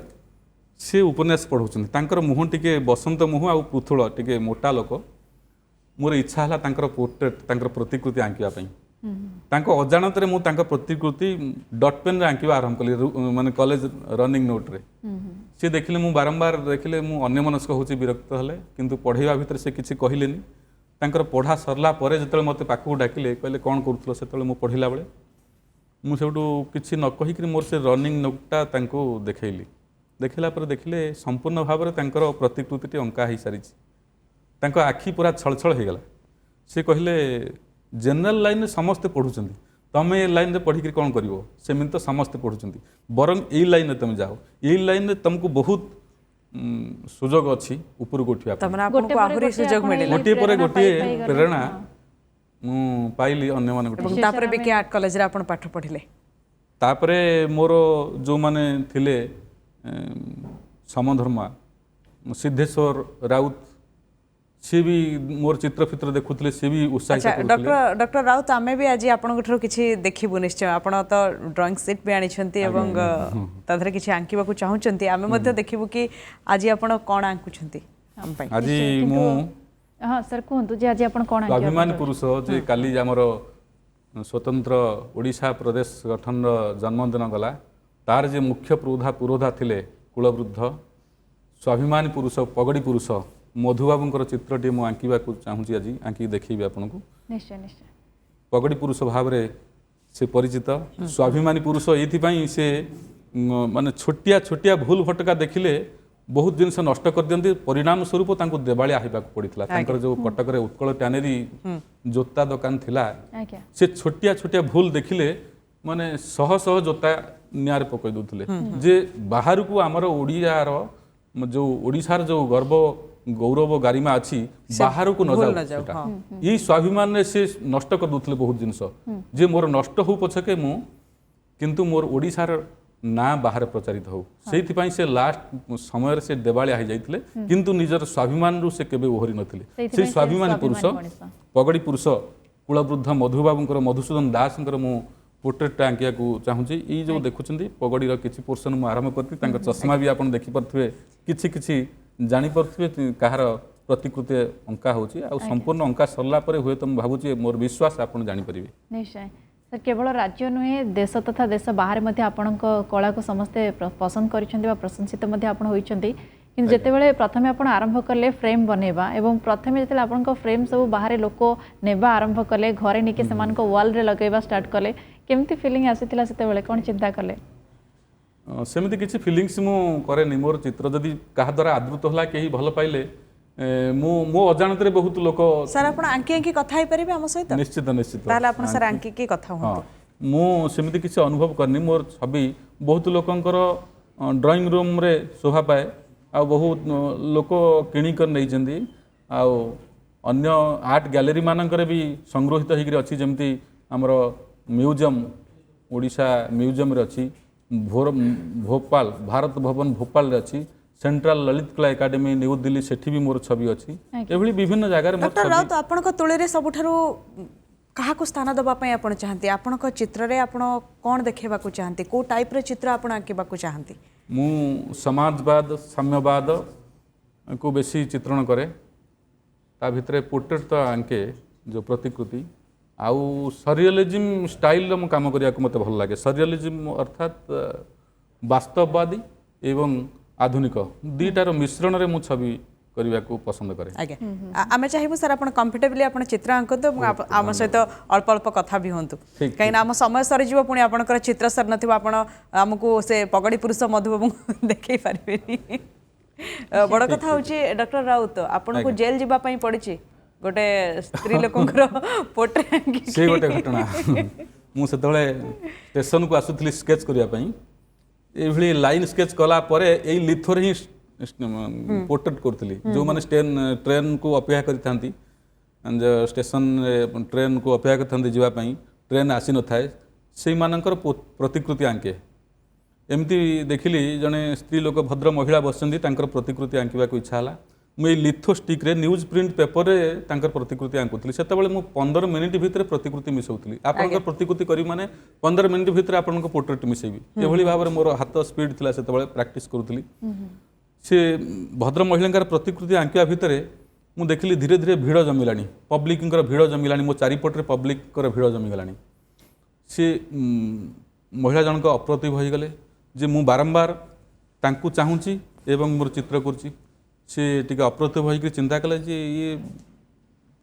से उपन्यास पढ़ाऊँ मुह टिके बसंत मुह आ पृथुल टिके मोटा लोक मोर इच्छा है पोर्ट्रेट प्रतिकृति आंकिवाई अजाणत मु प्रतिकृति डट पेन रे आंकिवा आरंभ कली माने कॉलेज रनिंग नोट रे सी देखिले मु बारंबार देखिले मु अन्यमनस्क होची विरक्त हले किंतु पढ़ेवा भितर से किछि कहिलेनी तांकर पढ़ा सरला परे जतले मते पाखु डाकिले कहले कोन करथलो सेतले मु पढ़िला बेले मु सेउटू किछि न कहिकरी मोर से रनिंग नोटटा तांको देखैली देखिला पर देखिले संपूर्ण भाव में तांकर प्रतिकृति अंका हो सारी तांको आखि पूरा छलछल हो गला से कहले जनरल लाइन समस्ते पढ़ुं तमें ये लाइन में पढ़िक कौन कर सेमि तो समस्ते पढ़ुं बरं यही लाइन में तुम जाओ यही लाइन में तुमको बहुत सुजोग अच्छी ऊपर को उठा गोटे पर गोटे प्रेरणा मु पाइली अन्य माने आर्ट कॉलेज रे आपण पाठ पढ़िले तापरे मोर जो माने थिले समधर्मा सिद्धेश्वर राउत सी भी मोर चित्र फित्र देखुले सी भी उत्साहित डॉक्टर राउत आमे भी आज आपन ठरो किछि देखिबु निश्चय आपन तो ड्राइंग सीट भी आनिछंती एवं ताधरे किछि आंकिबा को चाहुचंती आमे मध्ये देखिबु कि आज आपन कोन आंकुछंती हम पई आज मु हां सर कोहंतु जे आज आपन कोन आंकिबा अभिमान पुरुष जे काली हमर स्वतंत्र ओडिशा प्रदेश गठन जन्मदिन गला तार जे मुख्य पुरोधा थिले कुलवृद्ध स्वाभिमानी पुरुष पगड़ी पुरुष मधुबाबूंकर चित्रटी मु आंकिबा को चाहूँगी आज आंकी देखिबी आपनको निश्चय निश्चय पगड़ी पुरुष भाव रे से परिचित स्वाभिमानी पुरुष एथि से माने छोटिया छोटिया भूल भटका देखिले बहुत जिनस नष्ट कर दियंती परिणाम स्वरूप तांको देवालिया होइबाक पड़ितला तांकर जो कटक रे उत्कल टैनेरी जोता दुकान थिला से छोटिया छोटिया भूल देखिले माने शह शह जोता नियार पकई दउथले जे बाहर को हमर ओडियार जो ओडिशार जो गर्व गौरव गारिमा अच्छी बाहर को न जाऊ यही स्वाभिमान रे से नष्ट कर दूसरे बहुत जिनस जे मोर नष्ट हो पछके मु किंतु मोर ओडिशार ना बाहर प्रचारित हो से लास्ट समय से देवालिया हो जाइतिले किंतु निजर स्वाभिमान रु से केबे ओहरी नथिले से स्वाभिमानी पुरुष पगड़ी पुरुष कुलवृद्ध मधुबाबूंकर मधुसूदन दासंकर मु पोर्ट्रेट आंकिया को चाहूँगी ये जो देखुं पगड़ीर किसी पोर्सन मुझे आरंभ करती चश्मा भी आप देखिपे किसी जापे कहार प्रतिकृति अंका हो संपूर्ण अंका सरला हुए तो भावुँ मोर विश्वास आप जापर निश्चय सर केवल राज्य नुहे देश तथा देश बाहर आपण कला को समस्ते पसंद कर प्रशंसित होती कि जितेबाला प्रथम आप आरंभ कले फ्रेम बनवा और प्रथम जो आप फ्रेम सब बाहर लोक नेबा आरंभ कले घरे निके से वाल रे लगेबा स्टार्ट कले केमती फीलिंग आसीथिला सेतेबेले कोन चिंता कले सेमती किसी फीलिंग्स मु करेनी मोर चित्र जदि कहा द्वारा आदृत होला केही भल पाइले मो अजाणत रे बहुत लोक सर आपण आंकी आंकी कथा हे परिबे हम सहित निश्चित निश्चित ताले आपण सर आंकी की कथा हो मु सेमती किसी अनुभव करनी मोर छवि बहुत लोकंकर ड्राइंग रूम रे शोभा पाए आ बहुत लोक किणिकर नहीं अन्य आर्ट गैलरी मानकर भी संग्रहित होकर अच्छी जमती आमर म्यूजियम ओडिशा म्यूजियम रे अच्छी भोपाल भारत भवन भोपाल रे अच्छी सेंट्रल ललित कला एकाडेमी न्यू दिल्ली सेठी भी मोर छवि अच्छी एभली विभिन्न जगह डॉक्टर राउत आपन को तुळे रे सबठारो କାହାକୁ ସ୍ଥାନ ଦେବା ପାଇଁ ଆପଣ ଚାହାନ୍ତି ଆପଣଙ୍କ ଚିତ୍ରରେ ଆପଣ କ'ଣ ଦେଖେଇବାକୁ ଚାହାନ୍ତି କୋଉ ଟାଇପ୍ର ଚିତ୍ର ଆପଣ ଆଙ୍କିବାକୁ ଚାହାନ୍ତି ମୁଁ ସମାଜବାଦ ସାମ୍ୟବାଦ को बेसी चित्रण करे ता भितर पोर्ट्रेट तो आंके जो प्रतिकृति आउ सरियलिज्म स्टाइल मु काम करिया को मते भल लागे सरियलिज्म अर्थात वास्तववादी एवं आधुनिक दुईटार मिश्रण रे मु छवि करने को पसंद करे आज्ञा आमे चाहिबु सर आपण कंफर्टेबली आपण चित्र आंकतो आम सहित अल्प अल्प कथा भी होंतु कहीं आम समय सरी जीव पुणी आपनकर चित्र सर नथिबा आपण हमकु से पगड़ी पुरुष मधुबाबू देखै पारबेनी बड़ कथा होची डॉक्टर राउत आपन को जेल जीवा पई पड़िची गोटे स्त्री लोकंकर पोर्ट्रेट से गोटे घटना मु सेतले स्टेशन को आसुथली स्केच करिया पई एभली लाइन स्केच कला परे एई लिथोर ही पोर्ट्रेट करथली जो माने ट्रेन को अपेक्षा करिथांती स्टेशन ट्रेन को अपेक्षा करथांती जीवा पई ट्रेन आसी न थाए सेई मानकर प्रतिकृति आंके एमती देखिली जने स्त्री लोक भद्र महिला बसचंदी तांकर प्रतिकृति आंकिबा को इच्छा हला मुई लिथो स्टिक रे न्यूज प्रिंट पेपर रे तांकर प्रतिकृति आंकुथली सेतबेले मु 15 मिनिट भितर प्रतिकृति मिसौथली आपनकर प्रतिकृति करी माने 15 मिनिट भितर आपनकर पोर्ट्रेट मिसेबी एभली भाबरे मोर हाथ स्पीड थिला सेतबेले प्रैक्टिस करूथली से भद्र महिलांकर प्रतिकृति आंकिबा भितर मु देखिली धीरे धीरे भीड़ जमिलानी पब्लिकंकर भीड़ जमिलानी मो चारिपटरे पब्लिककर भीड़ जमिगलानी से महिला जनक अप्रतिभ हो गले जे मु बारंबार तांकु चाहूँची एवं मोर चित्र करुच्ची सी टी अप्रतिभ हो चिंता कले जे ये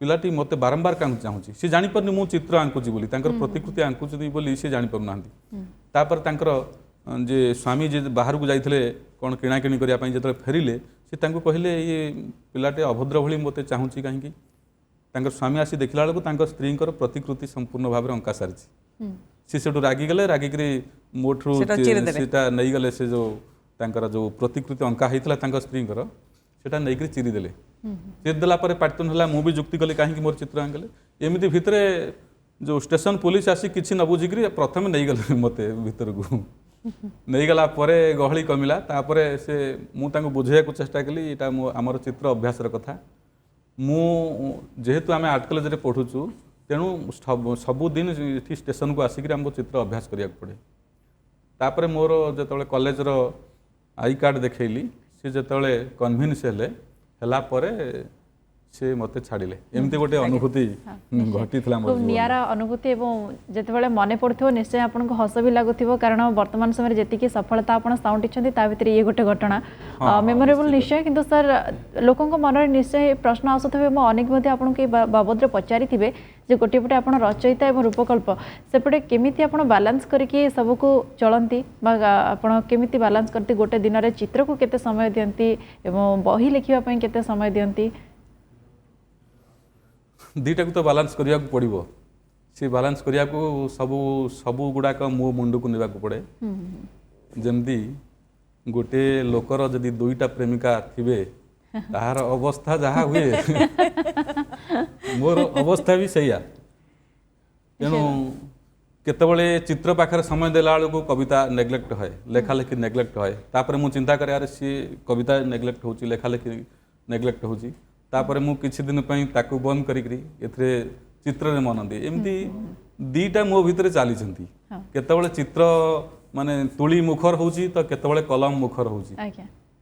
पिलाटी मत बारंबार क्या चाहूँगी सी जापर मु चित्र आंकुची बोली प्रतिकृति आंकुची बोली सी जापर ना तापर जे स्वामी जे बाहर को जाते कौन किणाकिणी करने जो फेरिले सी कहले ये पिलाटे अभद्र भली मत चाहूँगी कहीं स्वामी आसी देखला बेलू स्त्री प्रतिकृति संपूर्ण भाव में अंका सारी सी से रागिगले रागिक मोठू सीटा नहीं गले से जो तांकर जो प्रतिकृति अंका होता स्त्री सेटा नहीं चिरीदे चिरीदेला पार्टन है मुझे जुक्ति कली कहीं मोर चित्र आंकले एमती भितर जो स्टेशन पुलिस आसी किसी न बुझिक प्रथम नहीं गले मत भीतर को नहीं गला गहली कमिला तापर से मुझे बुझे को चेष्टा कली यहाँ आमर चित्र अभ्यासर कथा जेहेतु आम आर्ट कॉलेज में पढ़ुचु तेणु सबुदिन ये स्टेशन को आसिक आमको चित्र अभ्यास करिया पड़े तापर मोर जो कॉलेज रो आई कार्ड देखली सी जो कन्भिन्स हेला परे से मत छाड़िले एमती गोटे अनुभूति घटी निरा अनुभूति एवं जिते मन पड़ो निश्चय आपको हस भी लगुव कारण वर्तमान समय जी सफलता आप साउंटी भर ये गोटे घटना मेमोरेबल निश्चय किंतु सर लोक मन निश्चय प्रश्न आसुवे अनेक आपको बाबद पचारि थे जे गोटे पटे आप रचयिता और रूपकल्प सेपटे केमी आप बालांस करके सबको चलती केमी बालांस करती गोटे दिन में चित्र को केते समय दियंती एवं बही लिखापी केते समय दियंती दीटा को तो बालांस करिया को पड़िबो से बालांस करिया को सबु गुड़ाक मो मुंड को नेबा को पड़े जमदी गोटे लोकर जदि दुईटा प्रेमिका थिबे ताहार अवस्था जहा हुए मोर अवस्था भी सैया तेणु केतबले चित्र पाखर समय देला को कविता नेग्लेक्ट है लेखा लेखी नेग्लेक्ट है तापर मु चिंता करे यार सी कविता नेग्लेक्ट होची लेखा लेखी नेग्लेक्ट होची तापर मु किछि दिन पई ताकू बंद करिकरी एथरे चित्र रे मन दे एमती दीटा मो भितर चाली छंती केतबले चित्र माने तुली मुखर होची तो केतबले कलम मुखर होची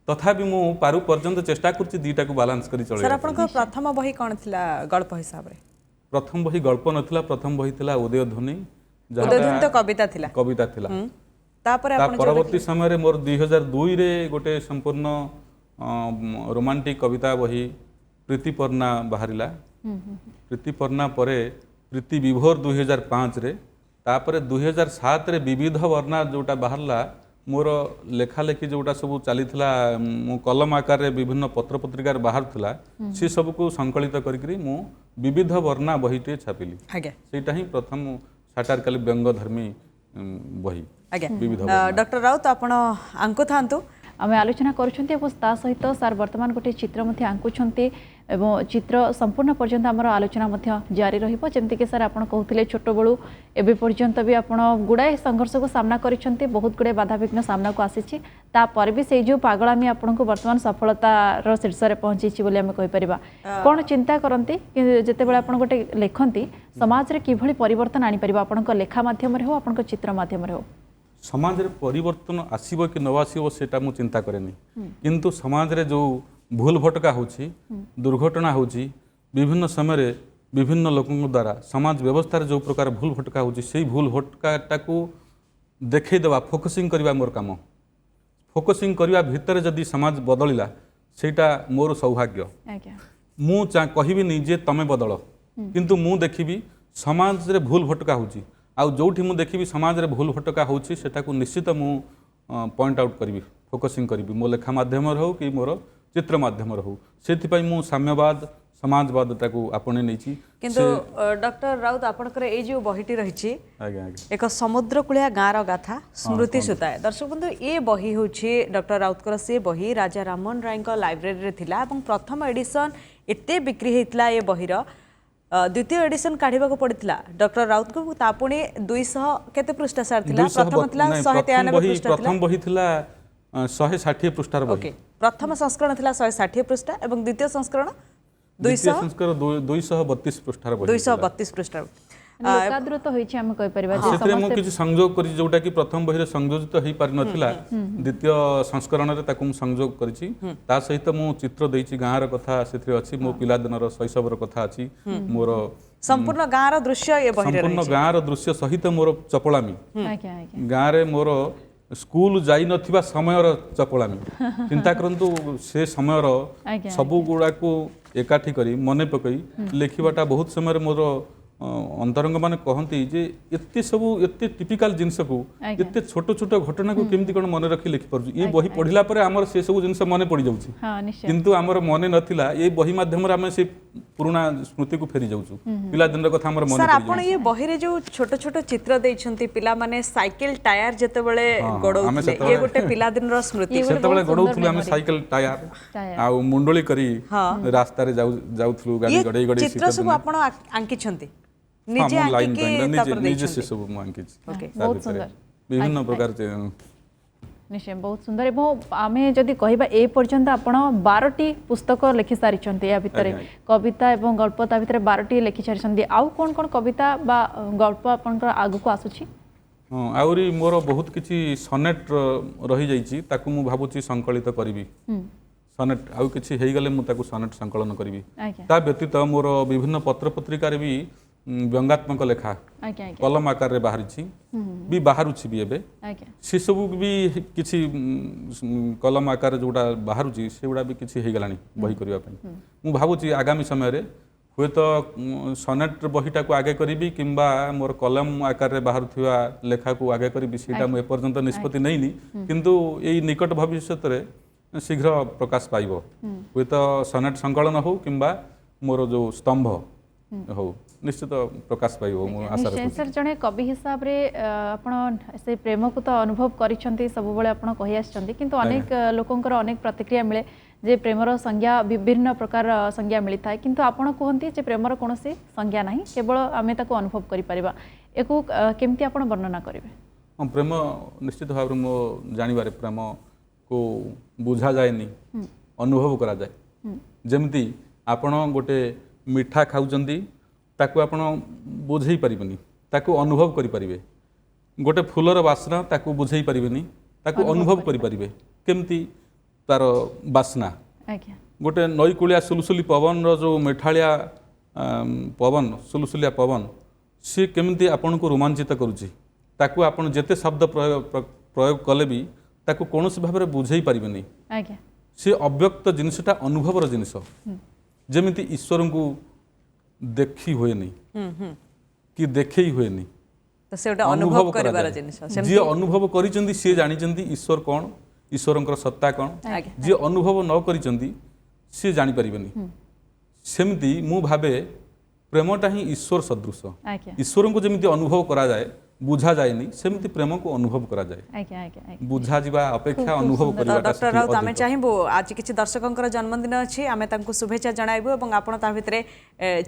तथापि मु पारु पर्यंत चेष्टा करछि दीटा को बैलेंस करी चले सर आपन प्रथम बही कोन थिला गल्प हिसाब रे प्रथम बही गल्प नथिला प्रथम बही थिला उदय ध्वनि तो कविता थिला तापर आपन परवर्ती समय रे मोर 2002 रे गोटे संपूर्ण रोमांटिक कविता बही प्रीतिपर्णा बाहरिला प्रीतिपर्णा परे प्रीति विभोर 2005 रे तापर 2007 रे विविध वर्णा जोटा बाहरला मोर लेखा लेखी जोटा सब चली मु कलम आकार रे विभिन्न पत्र पत्रिकार बाहर थिला से सब को संकलित करिकरी मु विविध वर्णा बहीटे छापिली सेटा ही प्रथम साटारकाली व्यंगधर्मी बही विविध डॉक्टर राउत आपण आंकु थांतु आम आलोचना करुँच सहित सार वर्तमान गोटे चित्र आंकुंट एवं चित्र संपूर्ण पर्यंत आमर आलोचना मध्य जारी रहिबो जेमति के सर आपण कहउथिले छोट बळु एबे पर्यंत भी आपण गुडाए संघर्ष को सामना करिसंती बहुत गुडे बाधा विघ्न सामना को आसीछि ता पर भी सेई जो पागलामी आपण को वर्तमान सफलता रो शीर्ष रे पहुंचीछि बोली हम कहि परिबा कोन चिंता करंती कि जेते बेला आपण गोटे लेखंती समाज रे किभली परिवर्तन आनी परिबा आपण को लेखा माध्यम रे हो आपण को चित्र माध्यम रे हो समाज रे परिवर्तन आसीबो कि न आसीबो सेटा मु चिंता करेनी किंतु समाज रे जो भूल भटका होची दुर्घटना होची विभिन्न समय रे विभिन्न लोकों द्वारा समाज व्यवस्था रे जो प्रकार भूल भटका होची सेही भूल भटकाटा को देखै देवा फोकसिंग करबा मोर काम फोकसिंग करबा भितर जदी समाज बदलिला सेटा मोर सौभाग्य मु कहबी नहीं जे तमे बदल किंतु मु देखिबी समाज रे भूल भटका होची आउ जोठी मु देखिबी समाज रे भूल भटका होची सेटा को निश्चित मु पॉइंट आउट करबी फोकसिंग करबी मो लेखा माध्यम रे हो कि मोर चित्र माध्यम रे हो सेति पई मु साम्यवाद समाजवाद ताकू आपणे नैछि किंतु डॉक्टर राउत आपनकर ए जो बहिटी रहिछि आगे आगे एक समुद्र कूलिया गाँर गाथा स्मृति सुताए दर्शक बंधु ये बही होछि डॉक्टर राउतकर से बही राजा राममोहन राय लाइब्रेरी रे थिला एवं प्रथम एडिशन एते बिक्री हेतला ये बहीर द्वितीय एडिशन काढिबा को पड़ितला डॉक्टर राउत को तापुणी 200 केते पृष्ठ सार थिला प्रथम थिला 193 पृष्ठ थिला प्रथम बही थिला 160 पृष्ठार बही ओके प्रथम संस्करण थिला 160 पृष्ठ एवं द्वितीय संस्करण 232 पृष्ठार बही 232 पृष्ठ लोकादृत होइछि हम कहि परिबा जे सेतरे मु किछि संयोग करि जोटा कि प्रथम बही रे संयोजित होई पारि नथिला द्वितीय संस्करण रे ताकू संयोग करिछि ता सहित मु चित्र देइछि गाँ र कथा सेतरे अछि मो पिला दिनर शैशव र कथा अछि मोर संपूर्ण गाँ र दृश्य ये बही रे संपूर्ण गाँ र दृश्य सहित मोर चपलामी गाँ रे मोर स्कूल जाई नथिबा समय र चपलामी चिंता करंतु से समय र सबु गुडा को एकाठी करी मने पकई लेखिबाटा बहुत समय रे मोर अंतरंग माने कहती जे एते सबु एते टिपिकल जिनस को एते छोट छोट घटना को केमती कोन मन रखी लिखि परजु ए बही पढिला परे हमर से सबु जिनस मने पड़ी जाउची किंतु हमर मने नथिला ए बही माध्यम रे हम से पुराना स्मृति को फेरी जाउछु पिला दिन कथा हमर मने सर आपण ये बही रे जो छोट छोट चित्र दैछंती पिला माने साइकिल टायर जते बेले गडौथले ये गोटे पिला दिन रो स्मृति सेते बेले गडौथले हम साइकिल टायर आ मुंडली करी रास्ता रे जाउथलु गाड़ी गडई गडई चित्र सब आपण आंकिछंती निजे निजे से सब मु आंकिछि बहुत सुंदर विभिन्न प्रकार निश्चय बहुत सुंदर एवं आमे जदि कहबा ए पर्यंत आपण 12टी पुस्तक लिखि सारिछंती या भितरे कविता एवं गल्प ता भितरे 12टी लिखि सारिछंती आउ कोन कोन कविता बा गल्प आपनकर आगु को आसुछि हां आउरी मोर बहुत किछि सनेट रहि जाइछि ताकू मु भाबुछि संकलित करबी सनेट आउ किछि हेइ गले मु ताकू सनेट संकलन करबी ता व्यतीत मोर विभिन्न पत्र पत्रिका रे भी व्यंगात्मक लेखा कलम आकार रे बाहरी भी बाहरुछि भी एबे से सब भी किछि कलम आकार जोटा बाहरुछि सेगुडा भी किछि हे गलानी बही करबा पई मु भाबुछि आगामी समय रे हुए तो सनेट बहीटा को आगे करी किंबा मोर कलम आकार रे बाहर थिवा लेखा को आगे करी सेटा मु एपर्यंत निष्पत्ति नैनी किंतु एई निकट भविष्यत रे शीघ्र प्रकाश पाइबो हुए तो सनेट संकलन हो किंबा मोर जो स्तंभ हो निश्चित प्रकाश पाइबो मु आशा रखु सर जने कवि हिसाब रे आपण से प्रेम को तो अनुभव करिसंती सब बेले आपण कहि आछंती किंतु अनेक लोकंकर अनेक प्रतिक्रिया मिले जे प्रेमर संज्ञा विभिन्न प्रकार संज्ञा मिली थाए किंतु आपण कहंती जे प्रेमर कोनोसी संज्ञा नाही केवल आमे ताको अनुभव करि परिबा एको केमती आपण वर्णना करिवे हम प्रेम निश्चित भाव मो जानिबारे प्रेम को बुझा जायनी अनुभव करा जाय जेमती आपण गोटे मिठा खाउचंती ताकू आपण बुझेई परिबनी ताकू अनुभव करि परिबे गोटे फूलर वासना ताकू बुझेई परिबेनी ताकू अनुभव करि परिबे केमती तार वासना गोटे नई कुलिया सुलसुली पवन रो जो मिठालिया पवन सुलसुलिया पवन सी केमती आपण को रोमांचित करूची ताकू आपण जेते शब्द प्रयोग कले भी ताकू कोनोसी भाबरे बुझेई परिबेनी सी अव्यक्त जिनिसटा अनुभवर जिनिस जेमिति ईश्वर को देखी हुए नहीं कि देखे हुए नहीं तो सेटा अनुभव करबार जिनिस जे अनुभव करिचंदी से जानिचंदी ईश्वर कौन ईश्वरंकर सत्ता कौन जे अनुभव न करिचंदी से जानि परिबेनी सेमती मु भाबे प्रेमटा ही ईश्वर सदृश ईश्वर को जेमिति अनुभव करा जाए बुझा जाएनी सेमती प्रेम को अनुभव करा जाए आज्ञा आज्ञा आज्ञा बुझा जिबा अपेक्षा खूब अनुभव सुंदर। करवाटा डॉक्टर राउत आम चाहबू आज किसी दर्शकों जन्मदिन अच्छी आम शुभेच्छा जनाइबू और आपण ता भितर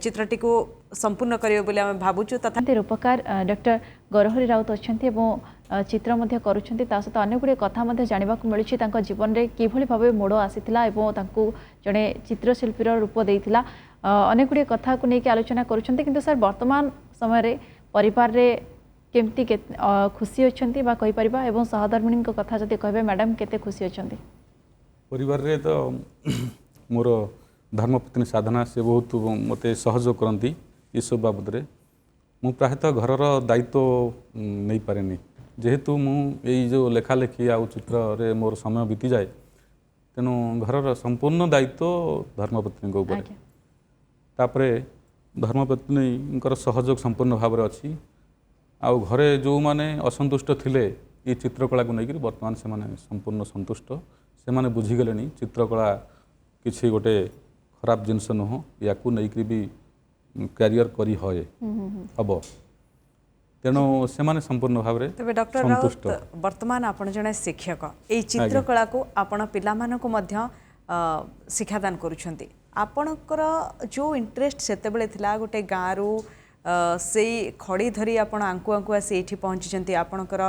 चित्रटी को संपूर्ण करियो बोली आम भावुचु तथा एमती रूपकार डॉक्टर गौरहरी राउत अच्छा चित्र मध्य करुछंती ता सहित अनेक गुड़े कथा मध्य जानिबा को मिलुछि तांको जीवन रे किभଳି भाबे मोड़ आसीथिला एवं तांको जणे चित्रशिल्पीर रूप देइथिला अनेक गुड़े कथा को लेकिन आलोचना करुछंती किंतु सर वर्तमान समय रे परिवार रे केमती खुशी अच्छी कही परिबा एवं सहधर्मिणी कथा जदि कहबे मैडम केते खुशी अच्छी परिवार रे तो मोर धर्मपत्नी साधना से बहुत मते सहयोग करती ये सब बाबद रे मु प्रायतः घरर दायित्व नहीं पारेनी जेहेतु मु जो लेखालेखी आउ चित्र रे मोर समय बीती जाए तेणु घरर संपूर्ण दायित्व धर्मपत्नी ऊपर तापरे धर्मपत्नी सहयोग संपूर्ण भाव में अच्छी आउ घरे जो माने असंतुष्ट थिले ये चित्रकला को लेकर वर्तमान से माने संपूर्ण संतुष्ट से माने बुझीगले चित्रकला किसी गोटे खराब जिनस नुह या नहीं भी कैरियर करी हए हम तेणु से माने संपूर्ण भाव में तबे डॉक्टर राउत वर्तमान आपण जने शिक्षक ए चित्रकला को आपण पिला मानको मध्य शिक्षादान करूछंती आपणकर जो इंटरेस्ट सेतेबेले थिला गोटे गाँरु से खड़ी धरी आपण आंकु आंकु आसी एठी पहुँची आपणकर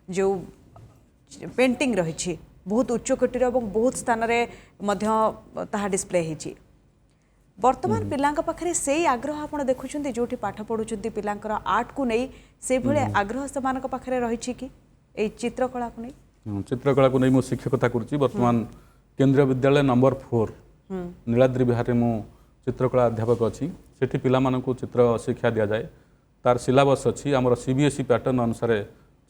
जो पेंटिंग रही बहुत उच्च कोटीर और बहुत स्थान रे मध्य ताहा डिस्प्ले होती वर्तमान पिलांक पाखरे से आग्रह आपण देखुछंती जोठी पाठ पढुछंती पिलांकर आर्ट को नहीं से भले आग्रह समानक पाखरे रही कि ए चित्रकला को नहीं चित्रकला को नहीं मो शिक्षकता करुच्ची वर्तमान केंद्रीय विद्यालय नंबर 4 नीलाद्रि विहार मु चित्रकला अध्यापक अच्छी सेठी पिला मानकु चित्र शिक्षा दिया जाए तार सिलेबस अच्छी आमर सीबीएसई पैटर्न अनुसार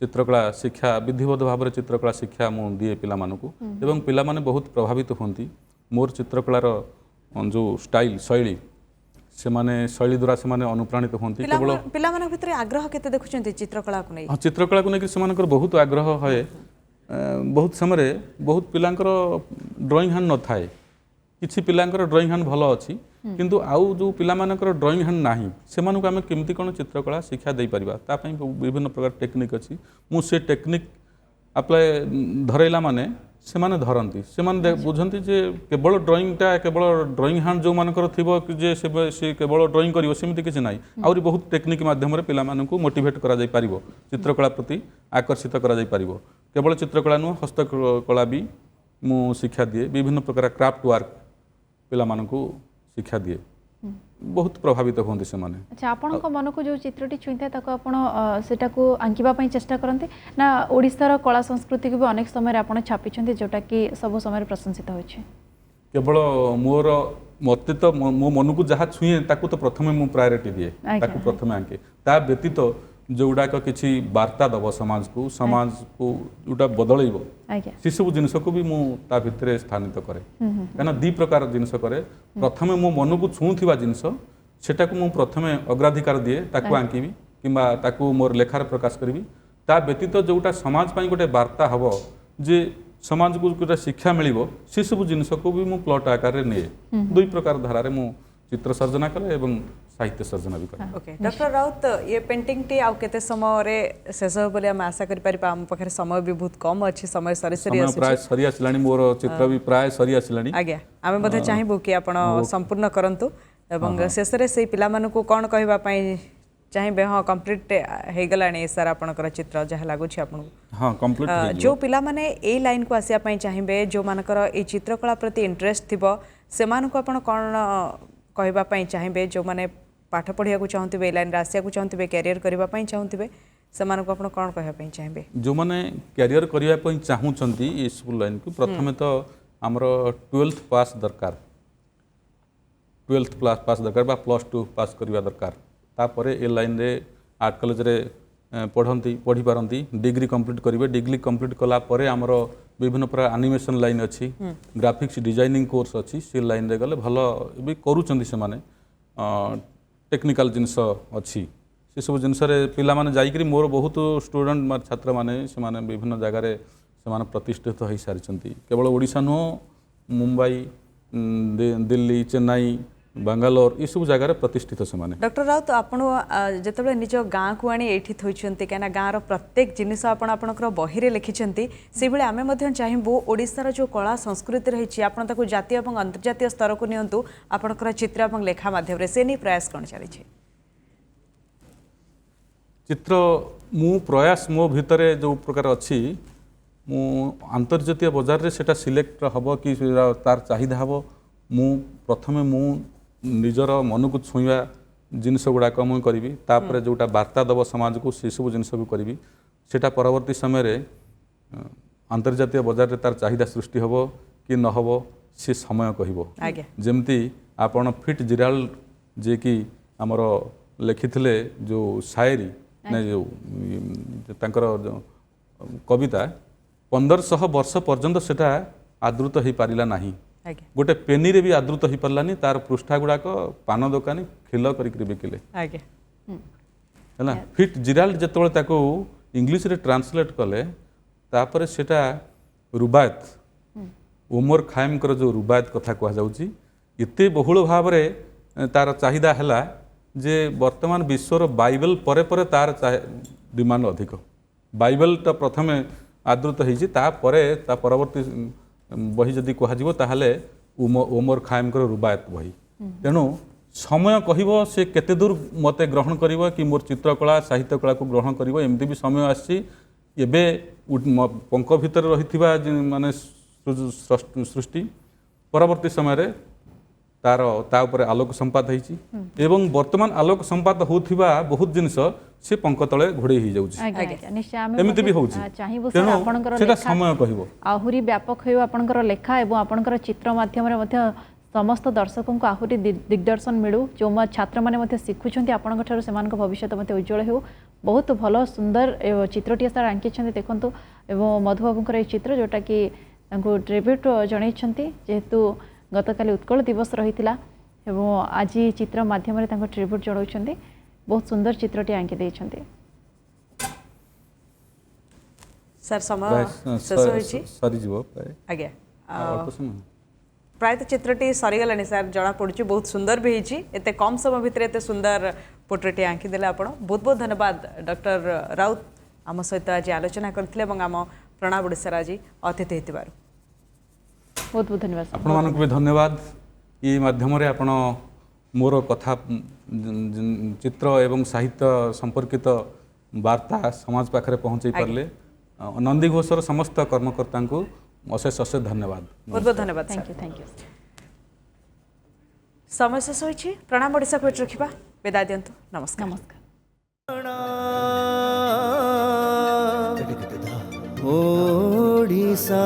चित्रकला शिक्षा विधिवत भाव में चित्रकला शिक्षा मु दिए पिला मानकु एवं पिला माने बहुत प्रभावित होती मोर चित्रकलार जो स्टाइल शैली से माने शैली द्वारा से माने अनुप्राणित होती केवल पिला मानक भितर आग्रह केते देखुछंती चित्रकला को नहीं चित्रकला को लेकर से बहुत आग्रह है बहुत समय बहुत पिलांकर ड्राइंग हैंड न थाए किछि पिलांकर ड्राइंग हैंड भल अच्छी किंतु आउ जो पिलामानकर ड्राइंग हैंड नाही सेमानकु आमे केमती कोन चित्रकला शिक्षा दे परिबा ता पई विभिन्न प्रकार टेक्निक अच्छी मु से टेक्निक अप्लाय धरैला माने सेमाने धरंती सेमाने बुझंती जे केवल ड्राइंगटा केवल ड्राइंग हैंड जो मानकर थिबो जे से केवल ड्राइंग करिवो सेमती किछि नाही आउरी बहुत टेक्निक माध्यम रे पिलामानकु मोटिवेट करा जाय परिबो चित्रकला प्रति आकर्षित करा जाय परिबो केवल चित्रकला नु हस्तकला भी मु शिक्षा दिए विभिन्न प्रकार क्राफ्ट वर्क पिला मानकु शिक्षा दिए बहुत प्रभावित होती से माने अच्छा आपण को मन को जो चित्रटी छुईता ताको आपण सेटा को आंकिबा पई चेष्टा करंते ना ओडिसा रो कला संस्कृति को भी अनेक समय रे आपण छापी छंती जोटा कि सब समय रे प्रशंसित होय छै केवल मोर मते तो मो मन को जहाँ छुए ताकू तो प्रथमे मु प्रायोरिटी दिए ताकू प्रथमे आंके ता व्यतीत जोड़ाक किसी वार्ता दब समाज को जोटा बदलैब से सब जिनस को भी मुझे भितर स्थानित करे कहीं दी प्रकार जिनस करे प्रथमे मो मन को छुँवा जिनस सेटा को मु प्रथमे अग्राधिकार दिए ताकू आंकिबी किंबा ताकू मोर लेखार प्रकाश करी ता व्यतीत जोटा समाज पाई गोटे वार्ता हम जे समाज को गोटे शिक्षा मिल से सब जिनस को भी मु प्लट आकार निए दुई प्रकार धारा मु चित्र सर्जना करे एवं साहित्य सर्जना भी करे। ओके डॉक्टर राउत ये पेंटिंग टी आउ केते समय रे शेष हो बोले हम आशा करि परिबा हम पखरे समय भी बहुत कम अछि समय सरी सरी अछि प्राय सरी आसलानी मोर चित्र भी प्राय सरी आसलानी आज्ञा आमे बधे चाहिबो कि आपण संपूर्ण करंतु एवं शेष रे सेई पिला मानु को कोन कहबा पई चाहिए हाँ कंप्लीट हो गलानी सर आपणकर चित्र जहाँ लगुच आप हाँ कंप्लीट जो पिला माने ए लाइन को आसिया पई चाहिए जो मानकर ए चित्रकला प्रति इंटरेस्ट थिबो से मानको आपण कोन कहबा पई चाहिए जो माने पाठ पढ़िया को चाहते ए लाइन आसिया को चाहते कैरियर करबा पई चाहते से मानको आपण कोन कहबा पई चाहिए जो माने कैरियर करबा पई चाहूचंती ए स्कूल लाइन को प्रथमे तो हमरो 12th पास दरकार 12th पास दरकार बा +2 पास करबा दरकार तापर ए लाइन रे आर्ट कॉलेज रे पढ़ी पारती डिग्री कंप्लीट करेंगे डिग्री कंप्लीट कला परे आमर विभिन्न प्रकार एनिमेशन लाइन अच्छी ग्राफिक्स डिजाइनिंग कोर्स अच्छी से लाइन रे गले भल भी करूछंती से माने टेक्निकल जिनस अच्छी से सब जिनस रे पिला माने जाईकरी मोर बहुत स्टूडेंट छात्र माने से माने विभिन्न जगह रे से माने प्रतिष्ठित हो सारी केवल ओडिशा नुह मुंबई दिल्ली चेन्नई बांगालोर ये सब जगार प्रतिष्ठित से माने। डॉक्टर राउत आपण जिते निज गाँ को आनी ये थोइछन्ति कहीं गाँव प्रत्येक जिनिस आपणकर बही रे लिखिछन्ति से बेले आमे मध्य चाहिबू ओडिशार जो कला संस्कृति रही आपण ताकू जातीय और अंतर्जातीय स्तर को नियंतु आपणकर चित्र और लेखा माध्यम से नहीं प्रयास कौन चली चित्र मु प्रयास मो भितर जो प्रकार अच्छी मु अंतर्जातीय बजार रे सेटा सिलेक्ट हब कि तार चाहिदा हब मु प्रथमे मु निजर मन को छुईवा जिनस गुड़ाक मुझे करी तापर जोटा वार्ता दब समाज को से सब जिनस भी करी सेटा परवर्ती समय रे अंतर्जातीय बजार रे तार चाहिदा सृष्टि हब कि न हब से समय कहबो जेमती आपण फिट जिराल्ड जे कि हमर लिखिथिले जो शायरी ने जो तांकर कविता 1500 वर्ष पर्यंत सेटा आदृत हो पारिला नाही गोटे पेनी रे भी आदृत हो पारानी तार पृष्ठा गुड़ाक पान दुकानी खिल करिक बिकिले है फिट जिराल्ड जिते ताको इंग्लिश रे ट्रांसलेट कले तापर सेटा रुबायत उमर खायम कर जो रुबायत कथा कह जाउची एते बहुल भाव रे तार चाहिदा हैला जे वर्तमान विश्वर बाइबल परे परे तार डिमांड अधिक बाइबल तो प्रथमे आदृत होइछि ता परे ता परवर्ती बही जदि कह ताहले उमर खायम कर रुबायत बही तेणु समय कहब से केते दूर मते ग्रहण करिवो कि मोर चित्रकला साहित्य कला को ग्रहण करिवो एमती भी समय आसी एबे पंख भितर रहिथिबा माने सृष्टि परवर्ती समय रे तार ता ऊपर आलोक संपात होइछि एवं वर्तमान आलोक संपात होथिबा बहुत जिनिस से पंख तले घोड़े हो जाउछि एमिति भी होउछि चाहिबो सर आपनकर सेटा समय कहबो आहुरी व्यापक होय आपनकर लेखा एवं आपनकर चित्र माध्यम रे मध्य समस्त दर्शकों को आहुरी दिग्दर्शन मिलू जो म छात्र माने मध्य शिखुछन्ति आपनकर ठारो सेमान भविष्य मध्य उज्जवल हो बहुत भलो सुंदर चित्रटी सर आंकिछन्ति देखंतु एवं मधुबाबुकर ए चित्र जोटा कि तांको ट्रिब्यूट जणैछन्ति जेहेतु गतकाली उत्कल दिवस रही आज चित्र माध्यम ट्रिब्यूट जनाऊँ बहुत सुंदर चित्रटी आंकी देइछन्ति सर समय शेष आज्ञा प्रायतः चित्रटी सरीगलानी सर जना पड़ी बहुत सुंदर भी होती एत कम समय भितर एत सुंदर पोर्ट्रेट आंकी देले आपण बहुत बहुत धन्यवाद डॉक्टर राउत आम सहित आज आलोचना करथिले एवं आम प्रणाम ओडिशा आज अतिथि हेतिबारु बहुत बहुत धन्यवाद आपण मानक भी धन्यवाद ये माध्यम रे आपण मोर कथा चित्र एवं साहित्य संपर्कित वार्ता समाज पाखरे पहुँचे पारले नंदी घोषर समस्त कर्मकर्ता को अशेष अशेष धन्यवाद बहुत बहुत धन्यवाद थैंक यू समय शेष होइछि प्रणाम ओडिशा को रखिबा विदा दियंतु नमस्कार ओडिशा